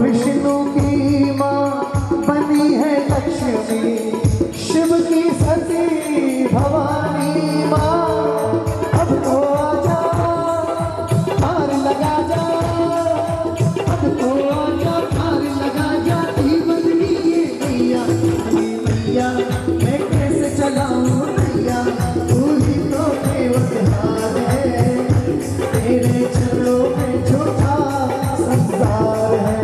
विष्णु की माँ बनी है लक्ष्मी शिव की सती भवानी माँ। अब तो आजा हार लगा जा, अब तो आजा हार लगा जा, जीवन की ये मैया मैया मैं कैसे चलाऊं नैया, तू ही तो केवल है, तेरे चरणों में झूठा संसार है।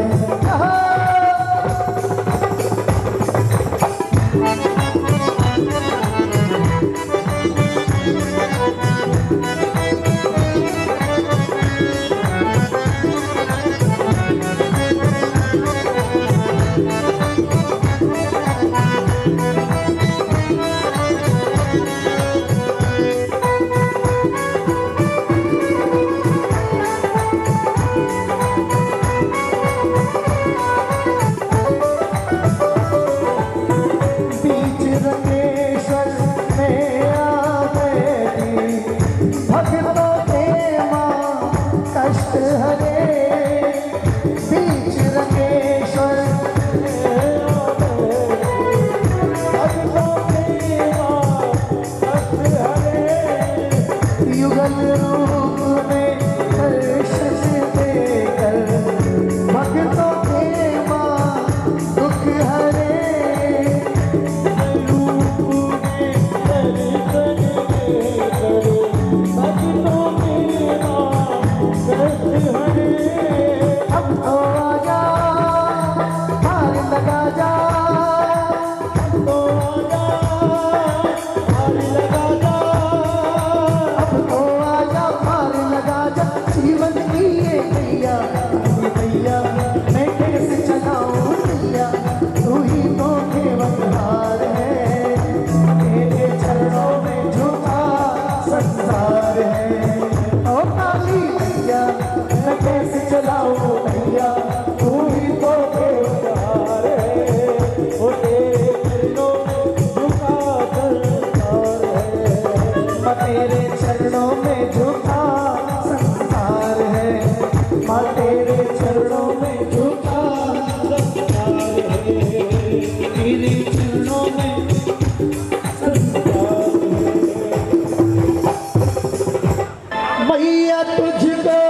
बीच रंगेश्वर में आ गई भक्तों के माँ कष्ट हरे, बीच रंगेश्वर में आ गई भक्तों के माँ कष्ट हरे, युगल रूप में दर्शन देकर भक्तों के माँ दुख हरे। अब तो आजा हार लगा जा, अब तो आजा हार लगा जा, अब तो आजा हार लगा जा, जीवन की ये मैया मैया मैं कैसे चलाऊं नैया, तू ही तो केवल हार है, तेरे चरणों में झुका संसार है। ओ काली मैया मैं कैसे चलाऊं भैया, तू ही तो केवल है, ओ तेरे चरणों में झुका संसार है, माँ तेरे चरणों में झुका संसार है, माँ तेरे चरणों में झुका संसार है, तेरे चरणों में संसार है। मैया तुझको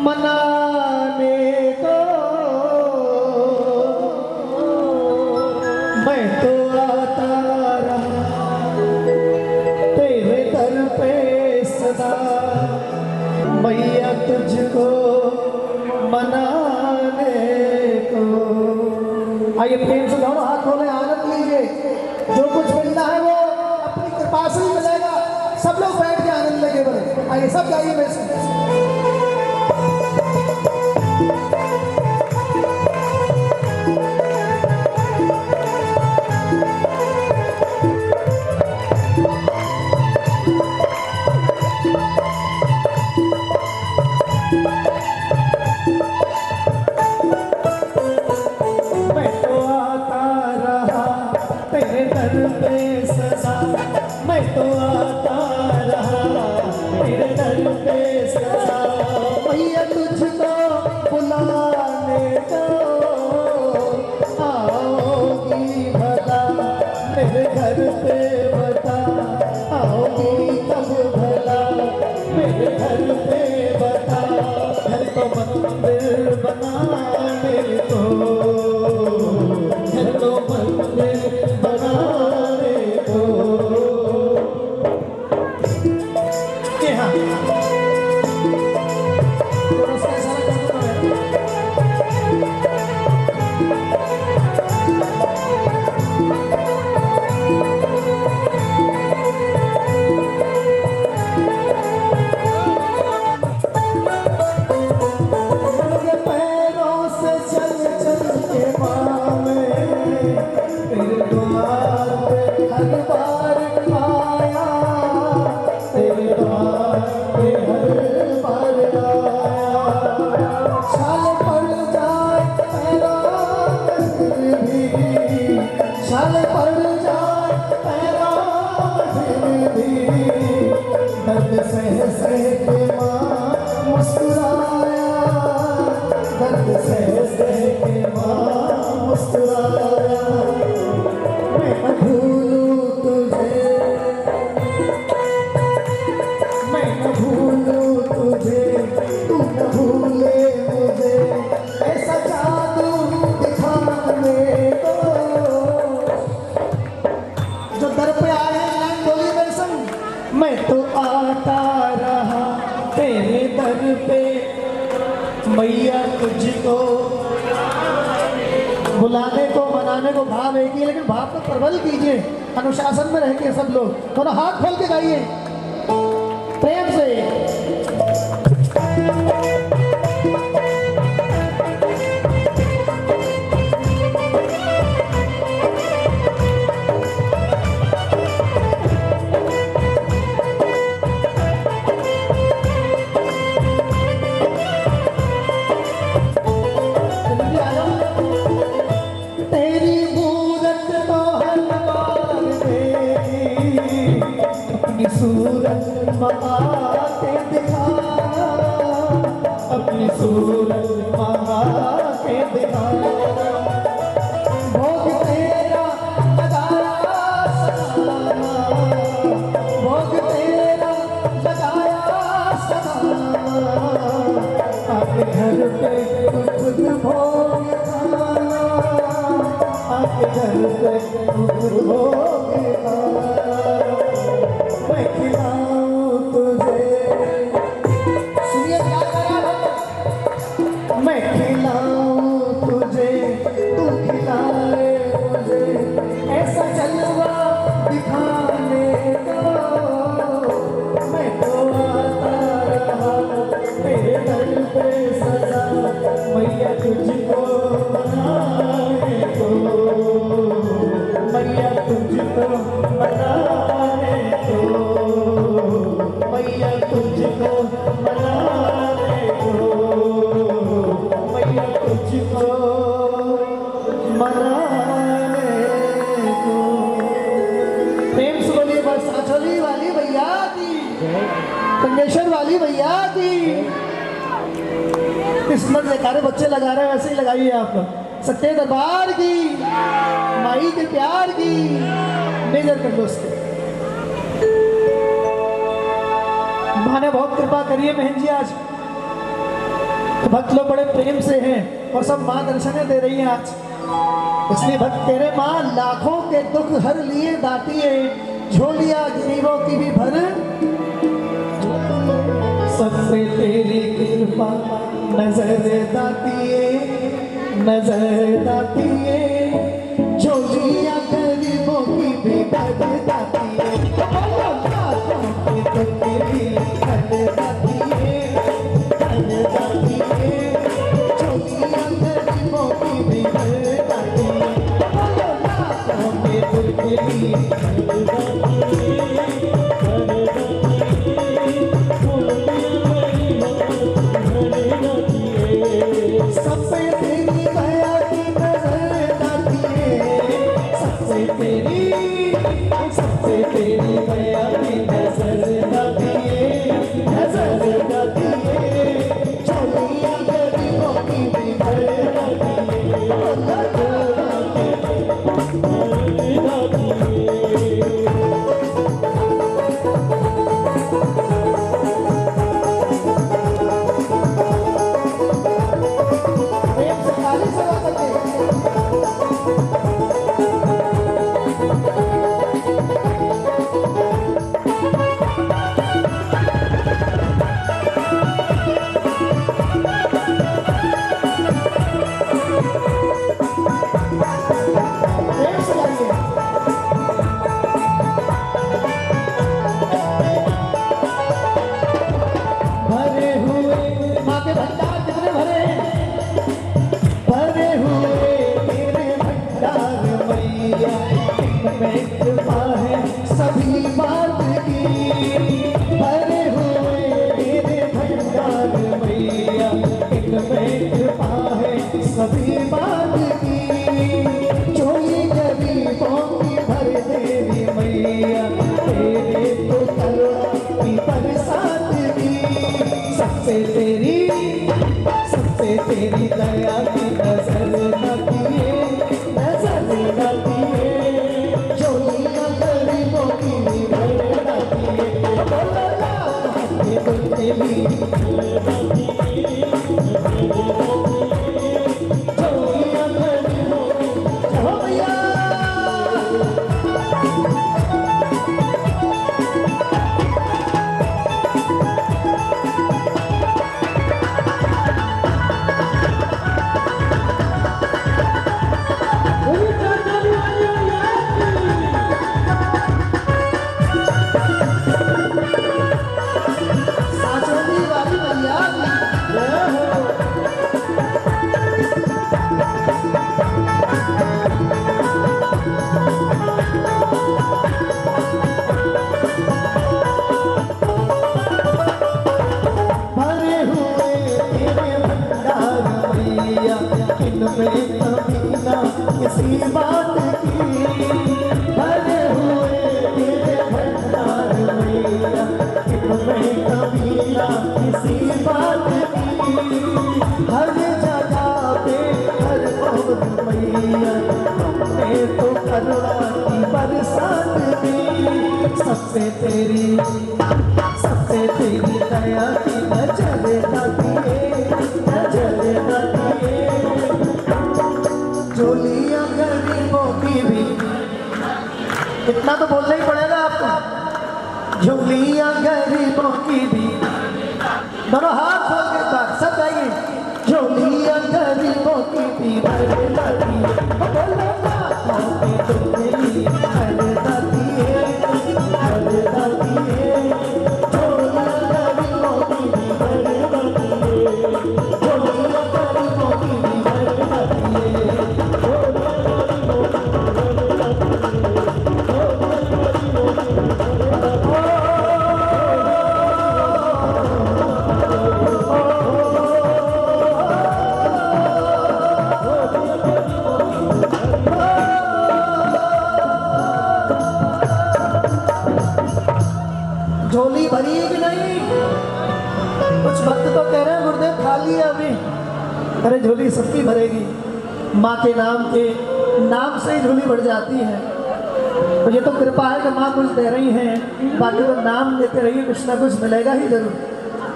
मनाने को मैं तो आता रहा तेरे दर पे सदा, मैया तुझको मनाने को। आइए प्रेम से दोनों हाथ खोले, आनंद लीजिए, जो कुछ मिलना है वो अपनी कृपा से ही मिलेगा। सब लोग बैठ के आनंद लेके बोले, आइए सब गाइए मेरे से। मैं तो आता रहा तेरे दर पे सदा, मैं तो आता रहा तेरे दर पे सदा, मैया तुझको बुलाने को आओगी भला, मेरे घर पे बता आओगी तब भला, मेरे घर पे बता, घर तो मंदिर बनाने को, घर तो मंदिर बनाने को। के हाँ दर्द सह सह के माँ मुस्कुराया, दर्द सह सह के माँ मुस्कुराया। मैं न भूलूं तुझे, मैं न भूलूं तुझे, तू न भूले मुझे, ऐसा जादू दिखाने दो। जो दर पे आए हैं लाइन बोली मेरे संग। मैं तो आता रहा तेरे दर पे मैया, तुझको बुलाने को मनाने को भाव एक ही, लेकिन भाव को प्रबल कीजिए। अनुशासन में रह के सब लोग थोड़ा हाथ खोल के गाइए प्रेम से। तेरी मूरत तो हर बार देगी, अपनी सूरत मंगा के दिखाना, अपनी सूरत मंगा के दिखाना। भोग तेरा लगाया सताना, भोग तेरा लगाया सताना। आपके घर पे खुद भोग खाना, आपके घर पे खुद भोग खाना। मैं खिलाऊं तुझे, सुनिए क्या करा है। मैं खिलाऊं तुझे, तू खिलाए मुझे, ऐसा जलवा दिखाने दो। मैं तो आता रहा तेरे दर पे सदा, मैया तुझको मनाने दो, मैया तुझको मनाने दो, मैया तुझको मनाने दो, मैया तुझको मनाने दो। प्रेम से बोलिए बस साचोली वाली भैया की, कंडेश्वर वाली भैया की। इस नर जयकारे बच्चे लगा रहे हैं, वैसे ही लगाइए आप लोग। सत्य दरबार की, माई के प्यार की, मेजर कर लो उसके। माँ ने बहुत कृपा करी है बहन जी आज, तो भक्त लोग बड़े प्रेम से हैं और सब माँ दर्शनें दे रही हैं आज। इसलिए भक्त तेरे माँ लाखों के दुख हर लिए दाती है, झोलिया गरीबों की भी भर। सबसे तेरी कृपा नजर दाती है, नजर दाती है, झोलिया गरीबों की भी भर दाती है। लाखों के दुख भी हर दाती है, हर दाती है, झोलिया गरीबों की भी भर दाती है। लाखों के दुख भी हर दाती है, हर दाती है, सबसे तेरी दया की नजर दाती है, सबसे तेरी दया की नजर दाती है। सब पे तेरी दया की नजर आती है, नजर आती है। झोलियां गरीबों की भर आती है, तेरी झोलियां गरीबों की। हो भैया साचोली वाली भैया जय हो। भरे हुए तेरे भंडार मैया, इनमें कमी ना किसी बात की। भरे हुए तेरे भंडार मैया, इनमें कमी ना किसी बात की। हर जगह पे हर पवन मैया, तुमने तो करुणा की बरसात दी। सबसे तेरी दया की नजर आती है, नजर आती है। झोलियां गरीबों की भी, इतना तो बोलना ही पड़ेगा आपको। झोलियां गरीबों की भी, दोनों हाथ खोल के बात सब गाइए। झोलियां गरीबों की भी भर जाती है, बोलो बातों पे तुम्हें भर जाती है, भर जाती है। झोलियां गरीबों की भी भर जाती है, झोलियां गरीबों की भी भर जाती है, झोलियां गरीबों की भी भर जाती है, झोली भरी है कि नहीं? कुछ भक्त तो कह रहे हैं गुरुदेव खाली है अभी। अरे झोली सबकी भरेगी, माँ के नाम से ही झोली भर जाती है। तो ये तो कृपा है कि माँ कुछ दे रही हैं, बाकी तो नाम लेते रहिए, कुछ ना कुछ मिलेगा ही जरूर।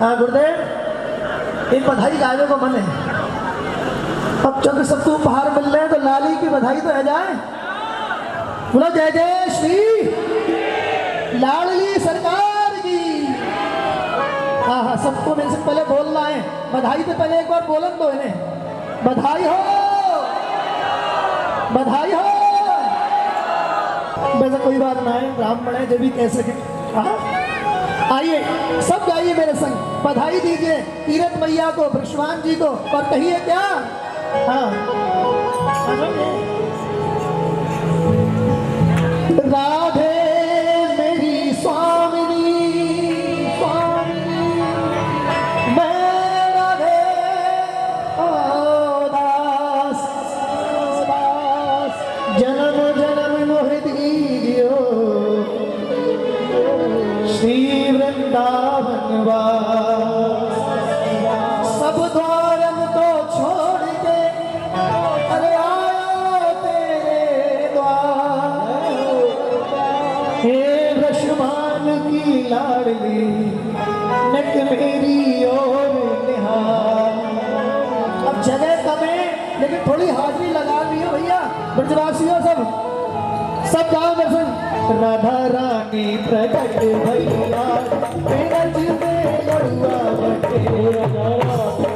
हाँ गुरुदेव, एक बधाई गाने को मन है। अब जब सबको उपहार मिल रहे हैं तो लाली की बधाई तो है जाए। बोलो जय जय श्री लाडली सरकार की। हाँ हाँ, सबको मेरे से पहले बोलना है बधाई। तो पहले एक बार बोलन दो इन्हें, बधाई हो, बधाई हो। वैसे कोई बात ना है, ब्राह्मण है जो भी कह सके। हाँ आइए सब गाइए मेरे संग, बधाई दीजिए तीरथ मैया को, वृषभान जी को, और कहिए क्या। हाँ राधे मेरी स्वामिनी, स्वामिनी मैं राधे ओ दास, दास जन्म जन्म मोहि दीजियो श्री वृंदावन वास। सब द्वारन को छोड़ के अरे आया तेरे द्वार। हे वृषभान की लाडली नक मेरी ओर निहार। अब जगह कम है लेकिन थोड़ी हाजिरी लगा दी है भैया ब्रजवासियों। सब गाँव में सुन। राधा रानी प्रकट भैया ब्रज में लड़ुआ बटे, राधा रानी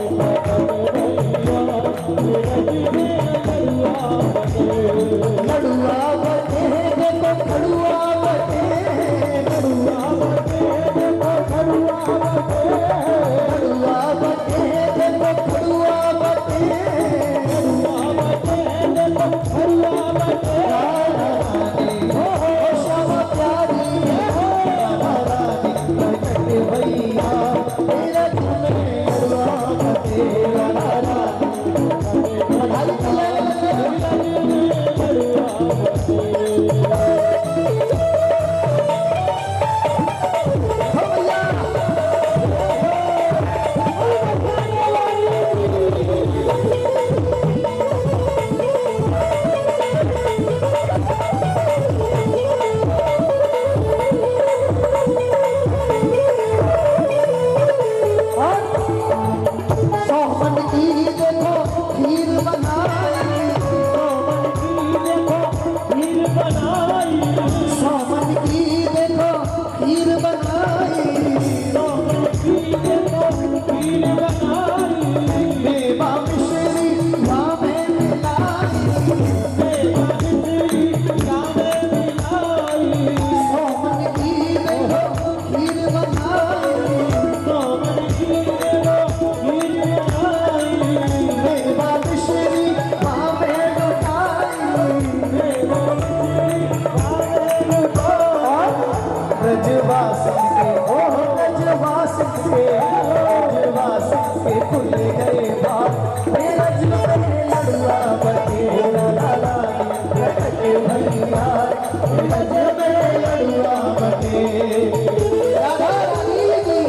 लड़ुआ बटे देखो खड़ुआ बटे, लड़ुआ बटे देखो खड़ुआ बटे, लड़ुआ बटे देखो खड़ुआ बटे, लड़ुआ बटे देखो खड़ुआ बटे। राधा रानी हो श्याम प्यारी हो, राधा रानी प्रकट भैया तेरा तुम्हें लड़ुआ बटे, राधा रानी बधाई चले। सिंह के जुड़वा सिंह के खुल गए बाल मेरा जुड़वा लड़ुआ बटेरा लाला लटके भैया मेरा जुड़वा लड़ुआ बटेरा राधा रानी की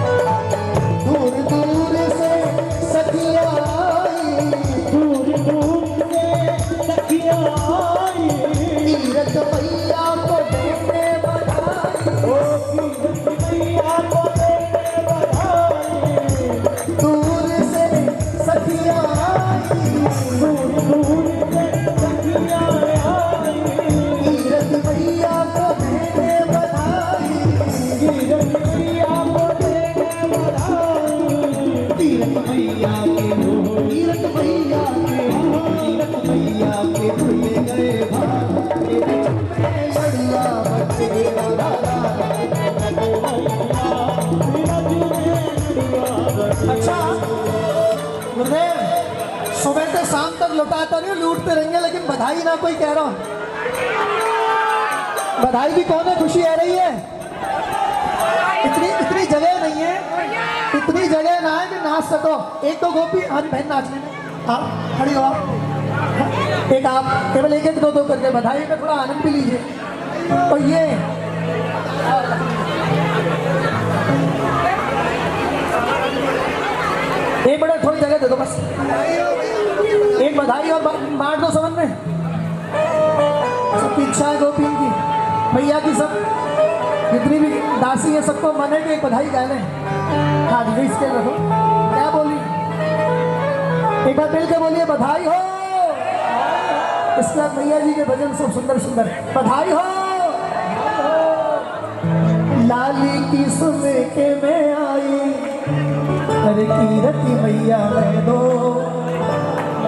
दूर दूर से सखियाँ आई दूर दूर से सखियाँ आई तीरथ मैया को देने बधाई ओ तीरथ मैया को देने बधाई दूर से सखियाँ आई दूर दूर से सखियाँ आई तीरथ मैया को देने बधाई तीरथ मैया को देने बधाई तीरथ मैया के तीरथ मैया के तीरथ मैया के भूले गए भाग तेरे चुपे लड़ुआ बटेरा लाला अच्छा गुरुदेव सुबह से शाम तक लुटाता नहीं लूटते रहेंगे लेकिन बधाई ना कोई कह रहा हूं बधाई भी कौन है खुशी आ रही है इतनी जगह नहीं है इतनी जगह ना है कि नाच सको एक तो गोपी आज बहन नाचने में आप खड़ी हो आप एक आप केवल एक एक दो दो करके बधाई में थोड़ा आनंद भी लीजिए और ये एक बड़ा थोड़ी जगह दे दो बस एक बधाई और बांट दो समझ में सबकी इच्छा है गोपी की भैया की सब जितनी भी दासी है सबको मने के एक बधाई गा लें हाँ जी इसके रखो क्या बोली एक बार मिल के बोलिए बधाई हो इसके बाद भैया जी के भजन सब सुंदर सुंदर बधाई हो लाली की सुन के मैं आई अरे कीरती मैया कह दो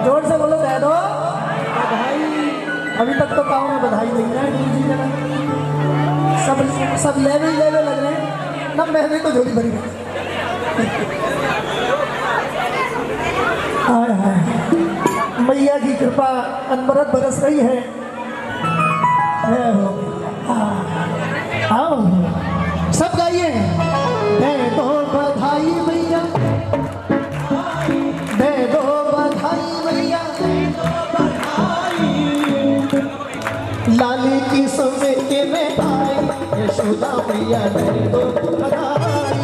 जोर से बोलो कह दो बधाई अभी तक तो गाँव में बधाई नहीं है जी जगह सब लेवे लग रहे हैं ना मैंने तो झोली भरी हाय हाय मैया की कृपा अनवरत बरस रही है आओ सब गाइए दे दो बधाई मैया दे दो बधाई मैया लाली की सुने के में आई यशोदा मैया दे दो बधाई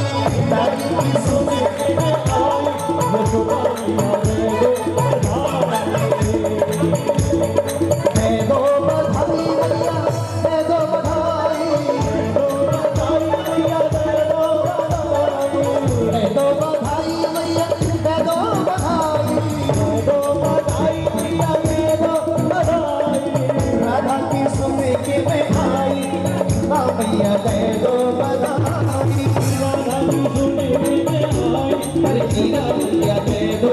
लाली की सुने के में आई यशोदा मैया दे दो बधाई मैया दे दो बधाई मैया दे दो बधाई मैया दे दो बधाई मैया दे दो बधाई राधा की सुने के में आई मैया दे दो बधाई राधा की सुने के में आई अरे कीरा मैया दे दो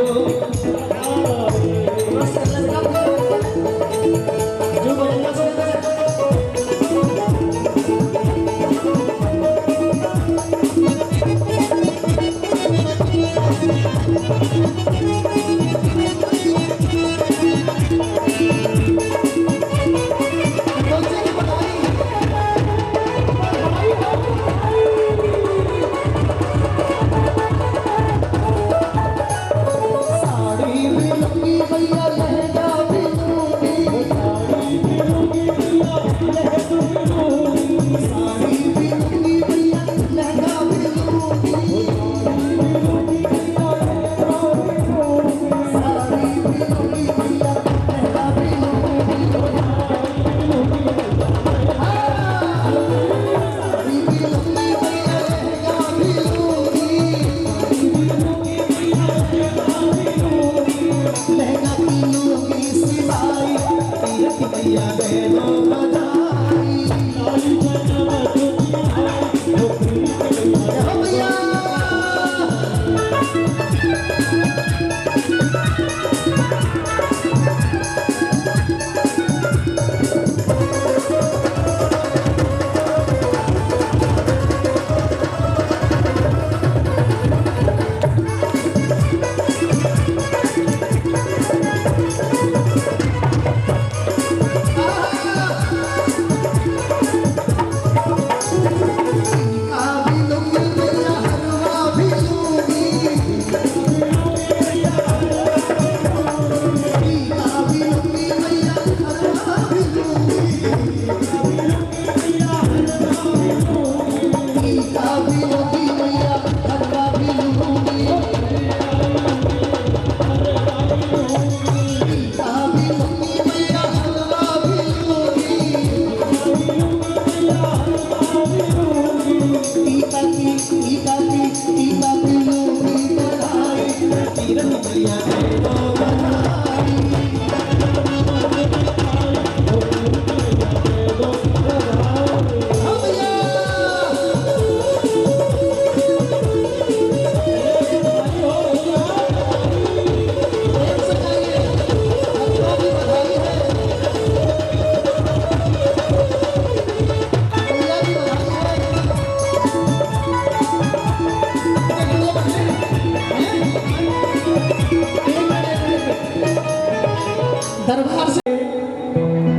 दरबार से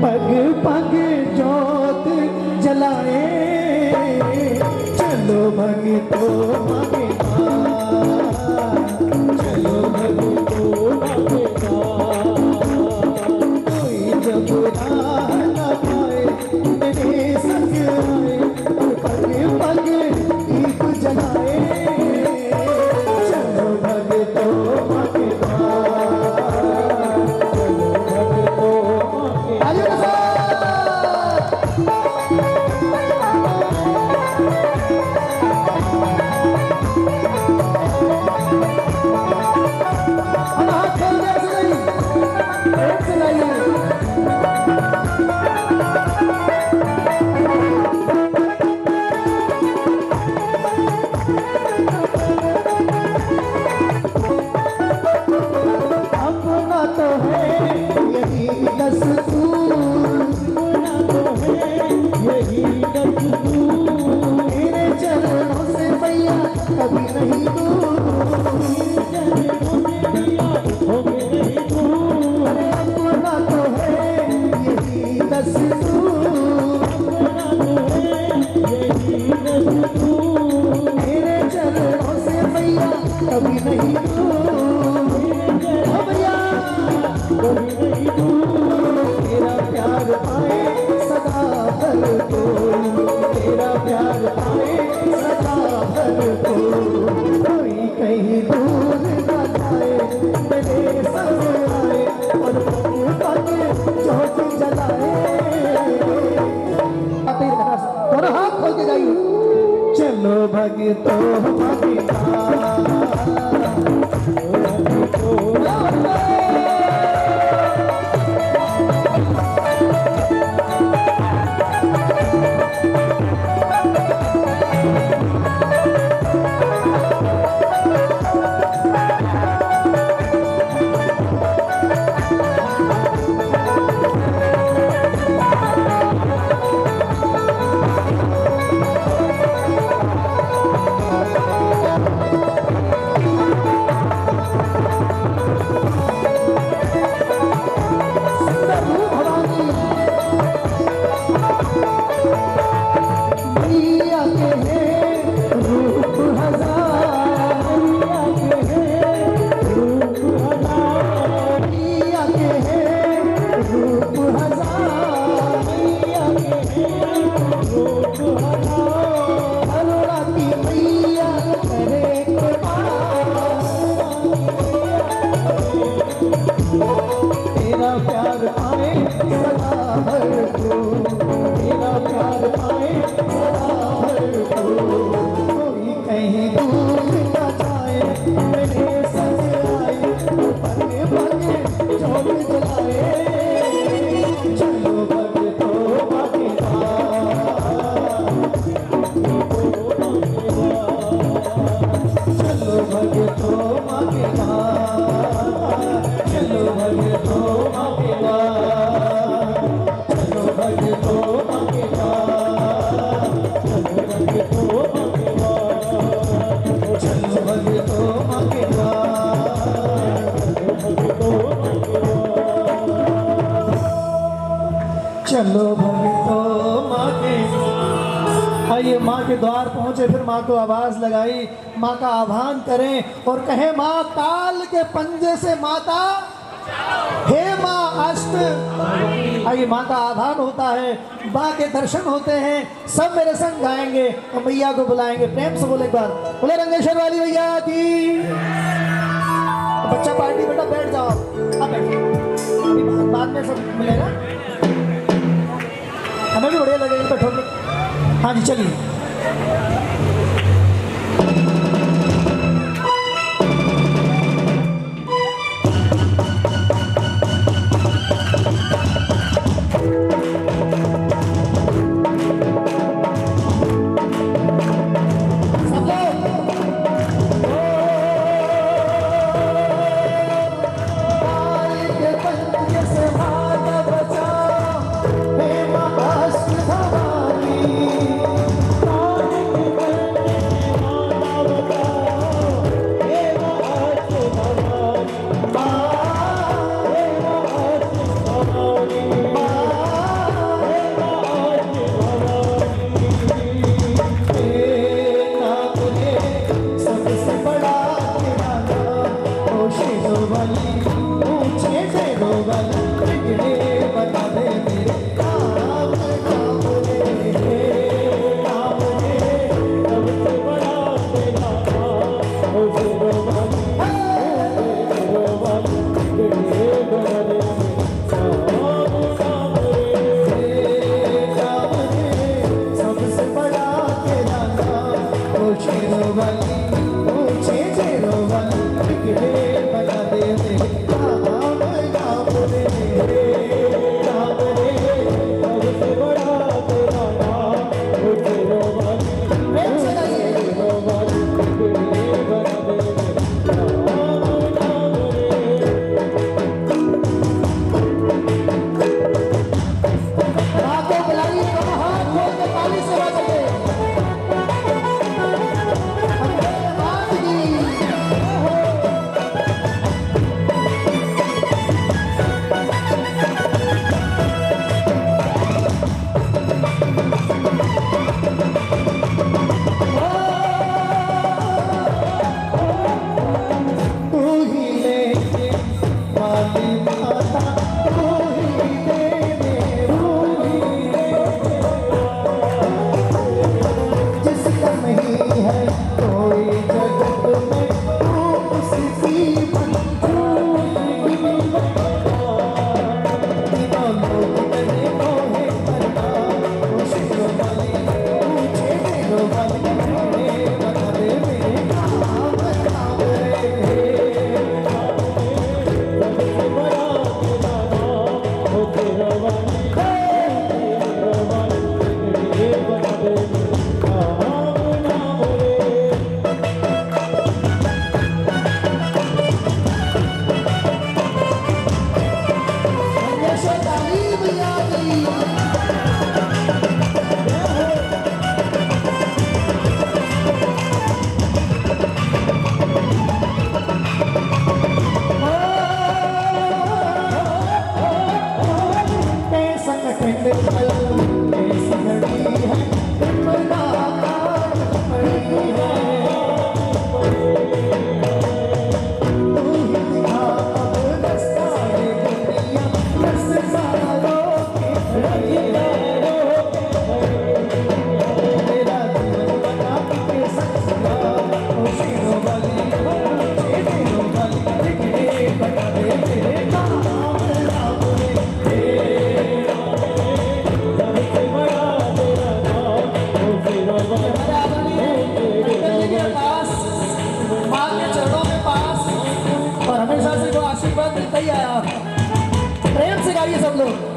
पग पग जोत जलाए चलो भगतो मांगे चलो भगतो मांगे कोई जब राह न पाए मेरे संग आए पग पग दीप जलाए चलो भगतो मांगे कभी नहीं अपना तो है यही मेरे चरणों से भैया कभी नहीं भैया तेरा प्यार पाए सदा भर को तेरा प्यार पाए सदा भर को कोई कहीं दूर न जाए मेरे संग आए और पग जोत जलाए दोनों हाथ खोल के गाइए चलो भगतो तेरा प्यार पाए सदा भर को तेरा प्यार पाए सदा भर को कोई कहीं दूर न जाए मेरे संग आए पग पग जोत जलाए चलो भगतो मांगे चलो भगतो मांगे चलो भगतो मांगे चलो भगतो मांगे चलो भगतो मांगे चलो भगतो मांगे आइए माँ के द्वार पहुंचे फिर माँ को आवाज लगाई माँ का आह्वान करें और कहें माँ काल के पंजे से माता हे माँ अष्ट आइए माँ का आह्वान होता है माँ के दर्शन होते हैं सब मेरे संग गाएंगे और मैया को बुलाएंगे प्रेम से बोले एक बार बोले रंगेश्वर वाली मैया की बच्चा पार्टी बेटा बैठ जाओ अब बैठिए बाद में सब मिलेगा हमें भी बढ़िया लगेगा बैठोगे हाँ जी चलिए प्रेम से गाइए सब लोग।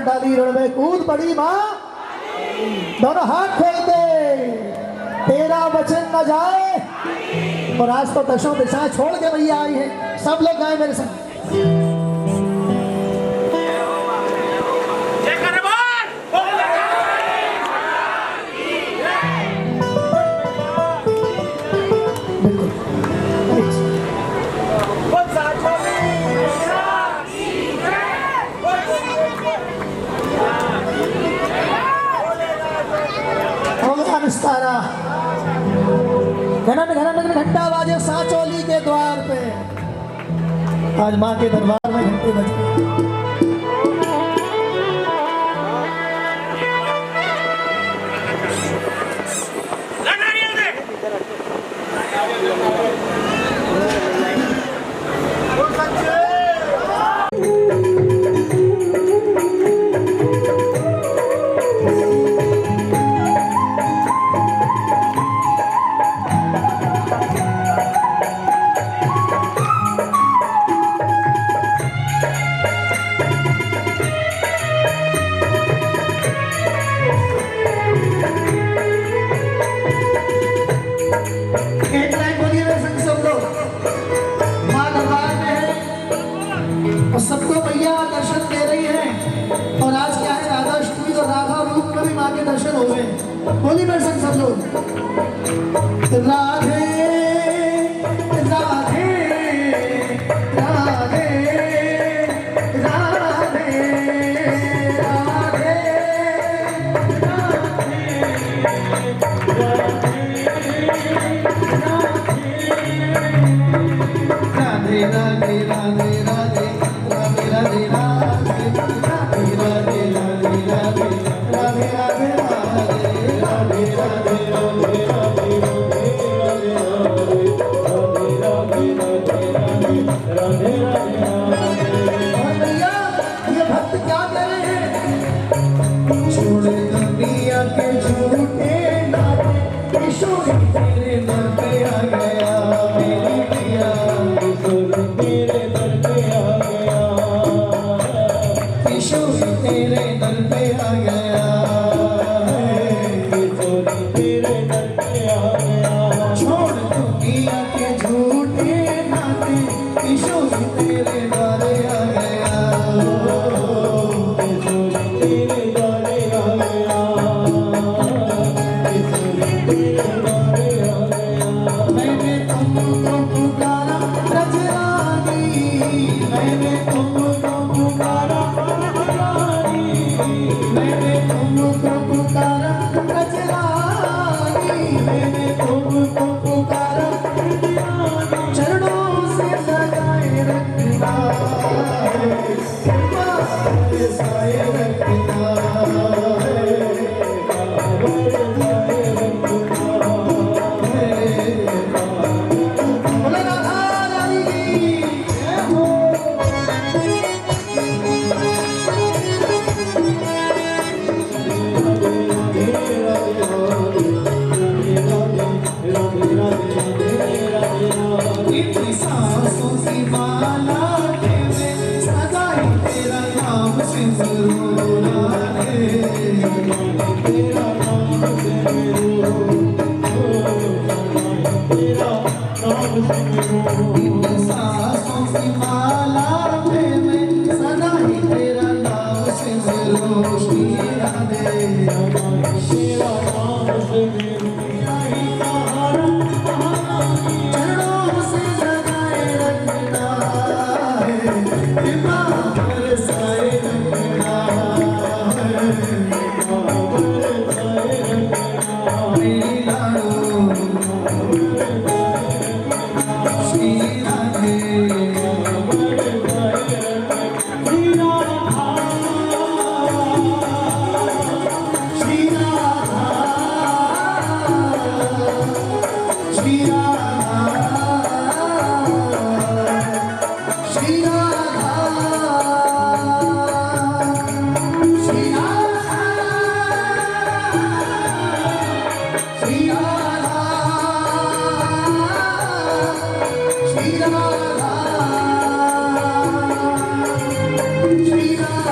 डाली रण में कूद पड़ी माँ, दोनों हाथ खोल दे, तेरा वचन न जाए। और आज तो दशों दिशाएं छोड़ के भैया आई है, सब लोग गाए मेरे साथ। घनन घंटा बाजे सांचोली के द्वार पे, आज माँ के दरबार में घंटे बजे। दर्शन हो गए। बोली मेरे संग सब लोग, राधे राधे राधे राधे राधे राधे राधे राधे राधे राधे ये भक्त क्या कह रहे हैं? छोड़ दुनिया के झूठे नाते, किशोर तेरे दर पे आ गया, मेरी पिया किशोर तेरे दर पे आ गया, किशोर तेरे दर पे आ गया, किशोर तेरे दर पे आ गया। छोड़ दुनिया के झूठे नाते, किशोर तेरे दर आ गया, किशोर तेरे दर आ गया, किशोर तेरे दर आ गया। मैंने तुमको पुकारा रजरानी, मैंने तुमको पुकारा रजरानी, मैंने तुमको पुकारा रजरानी, मैंने तुमको पुकारा रजरानी। चरणों से लगाए रखना, साए रखना, बोला राधा रानी की जय हो। इतनी सांसों की माला के में सदाई तेरा नाम सिमरूना है, तेरा नाम इतनी सांसों की माला के में सदाई तेरा नाम सिमरूना, श्री राधे तेरा नाम सिमरूना, चरणों से लगाए रखना है, कृपा बरसाए रखना है, कृपा बरसाए रखना। मेरी लाडो श्री राधे, श्री राधा, श्री राधा, श्री राधा, श्री राधा, श्री राधा, श्री राधा, श्री राधा,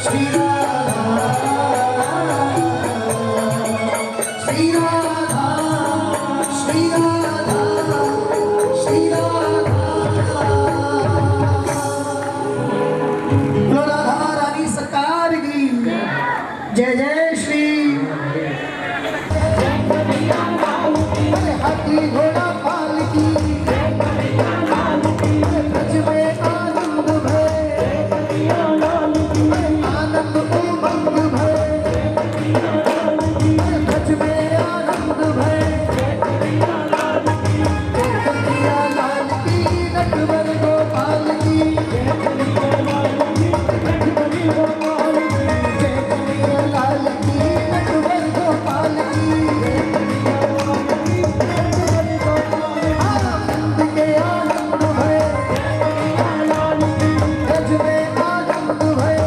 श्री राधा, श्री राधा, श्री राधा, श्री राधा, श्री राधा। बोलो राधा रानी सरकार की जय जय श्री। अरे हाथी घोड़ा पालकी, ब्रज में आनंद भय, आनंद उमंग भय, ब्रज में आनंद भय, कन्हैया लाल की नटवर गोपाल की, जय कन्हैया लाल की नटवर गोपाल की, आनंद के आनंद भय, ब्रज में आनंद भय,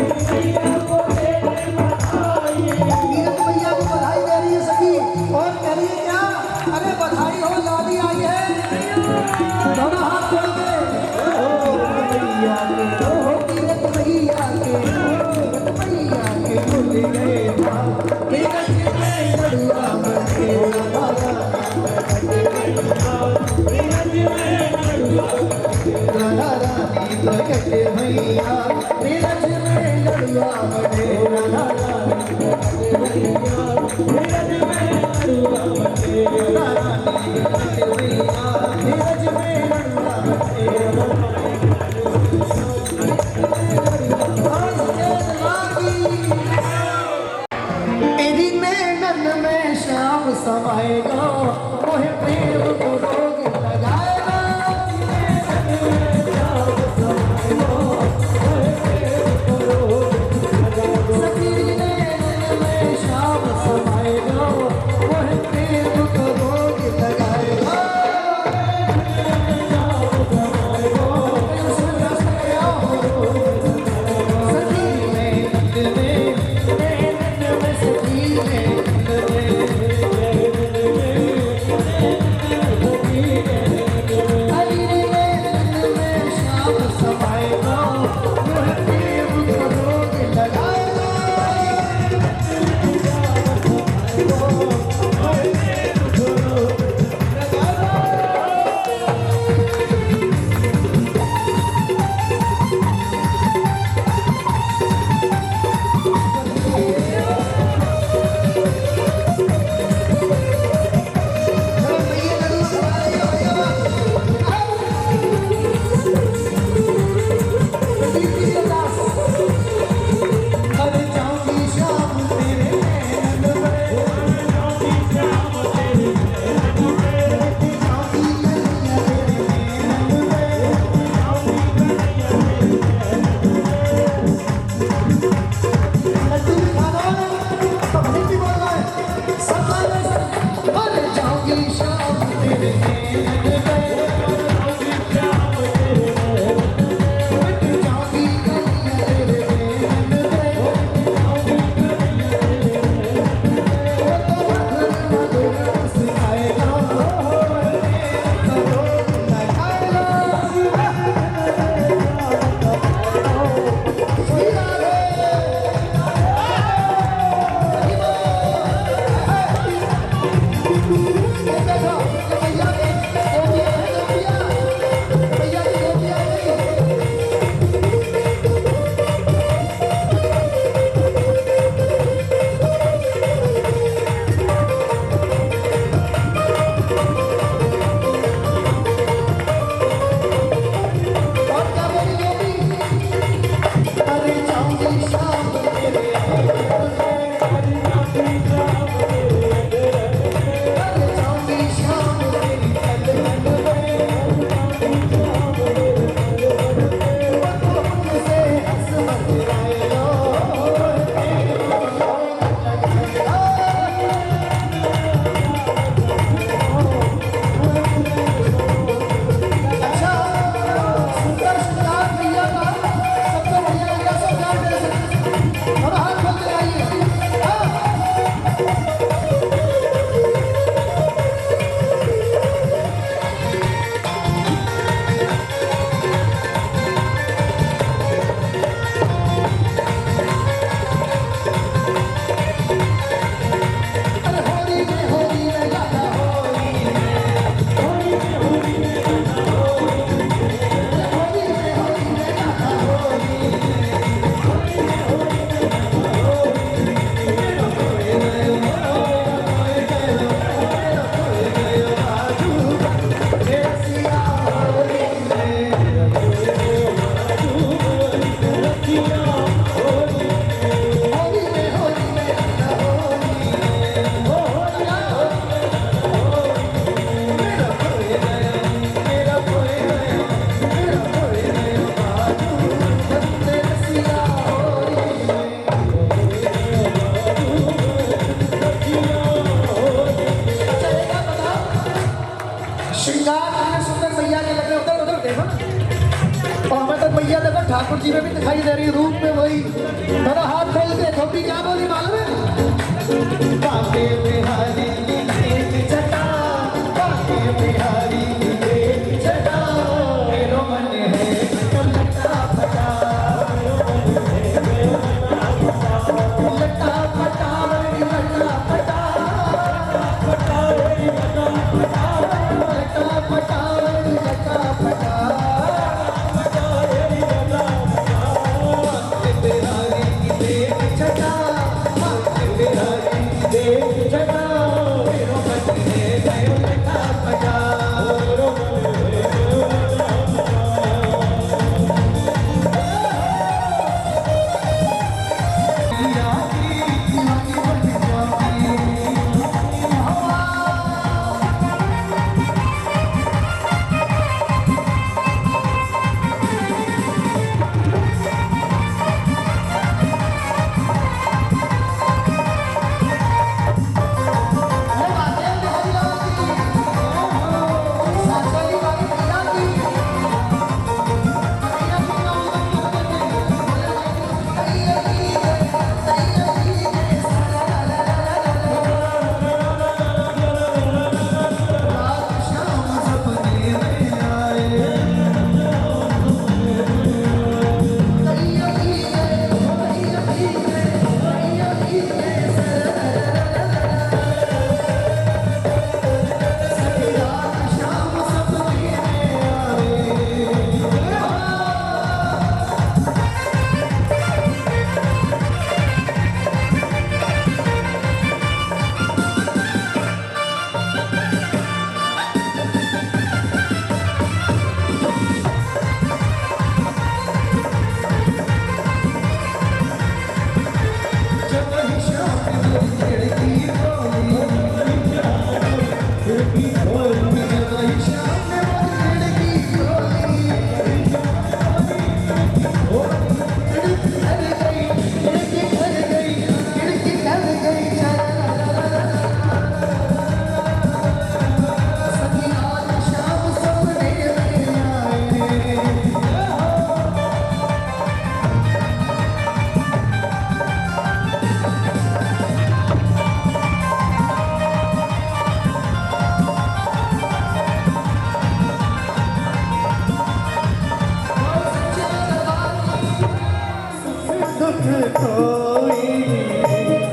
नीरज भैया को बधाई दे रही है सखी और कह रही है क्या, अरे बधाई हो, लाली आई है, दोनों हाथ जोड़ के ओ भैया के ओ नीरज भैया के भैया के भूल गए नीरज में लड़ुआ बने राधा रानी प्रकट भैया नीरज में लड़ुआ बने राधा रानी तेरी नैनन में श्याम समाएगा मोहे प्रेम को रोग लगाएगा सखी नैनन में श्याम समाएगा मोहे प्रेम को रोग लगाएगा सखी नैनन में सखी ठाकुर जी में भी दिखाई दे रही है, रूप में वही। मेरा हाथ खोल के खोपड़ी क्या बोली मालूम है? बाके बिहारी की एक जटा, बाके बिहारी की एक जटा, मेरो मन है तो लटा फटा, लटा फटा लटा फटा, लटा फटा लटा फटा,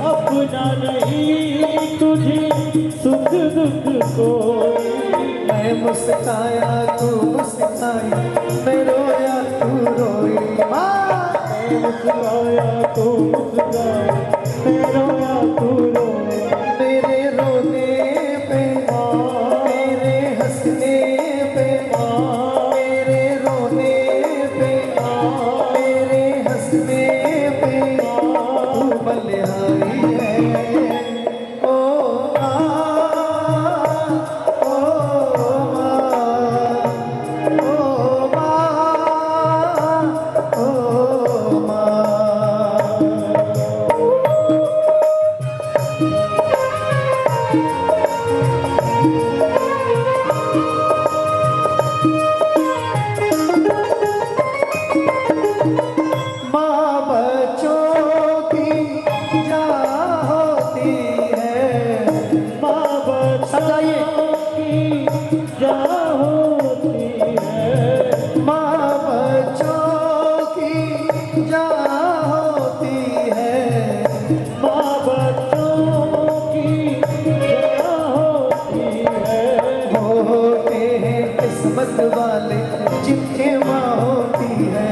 अपना नहीं तुझे सुख दुख कोई, मैं मुस्काया तू मुस्काई, मैं रोया तू रोई, मैं मुस्काया तू मुस्काई, मैं रोया तू रोई, मेरे रोने पे मेरे हंसने पे, मेरे रोने पे मेरे हंसने पे तू बलिहारी है। ओ किस्मत वाले जिनके माँ होती है,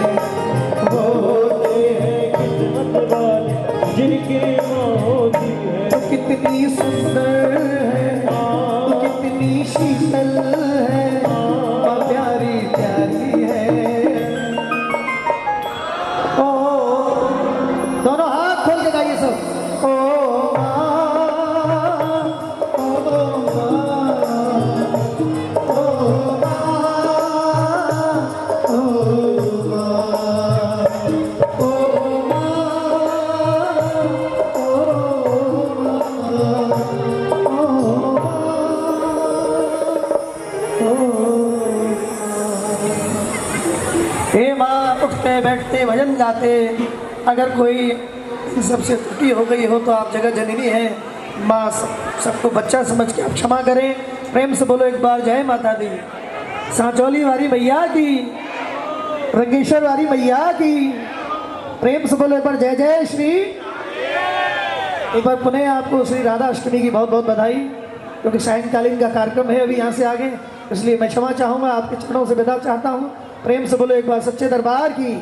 वो होते हैं किस्मत वाले जिनके माँ होती है। तो कितनी सुंदर है, तो कितनी शीतल है, माँ प्यारी प्यारी है। ओ दोनों हाथ खोल के गाइए सब। ओ जाते। अगर कोई इन सबसे त्रुटि हो गई हो तो आप जगह जननी है, माँ सबको बच्चा समझ के आप क्षमा करें। प्रेम से बोलो एक बार जय माता दी। सांचौली वाली मैया की, रंगेश्वर वाली मैया की, प्रेम से बोलो एक बार जय जय श्री। एक बार पुनः आपको श्री राधा अष्टमी की बहुत बहुत बधाई, क्योंकि सायंकालीन का कार्यक्रम है अभी यहाँ से आगे, इसलिए मैं क्षमा चाहूँगा, आपके चरणों से विदा चाहता हूँ। प्रेम से बोलो एक बार सच्चे दरबार की।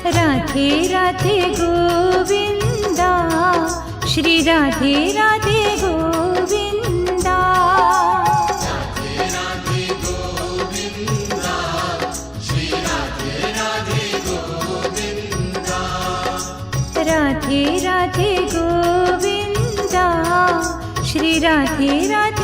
राधे राधे गोविंदा, श्री राधे राधे गोविंदा। राधे राधे गोविंदा, श्री राधे राधे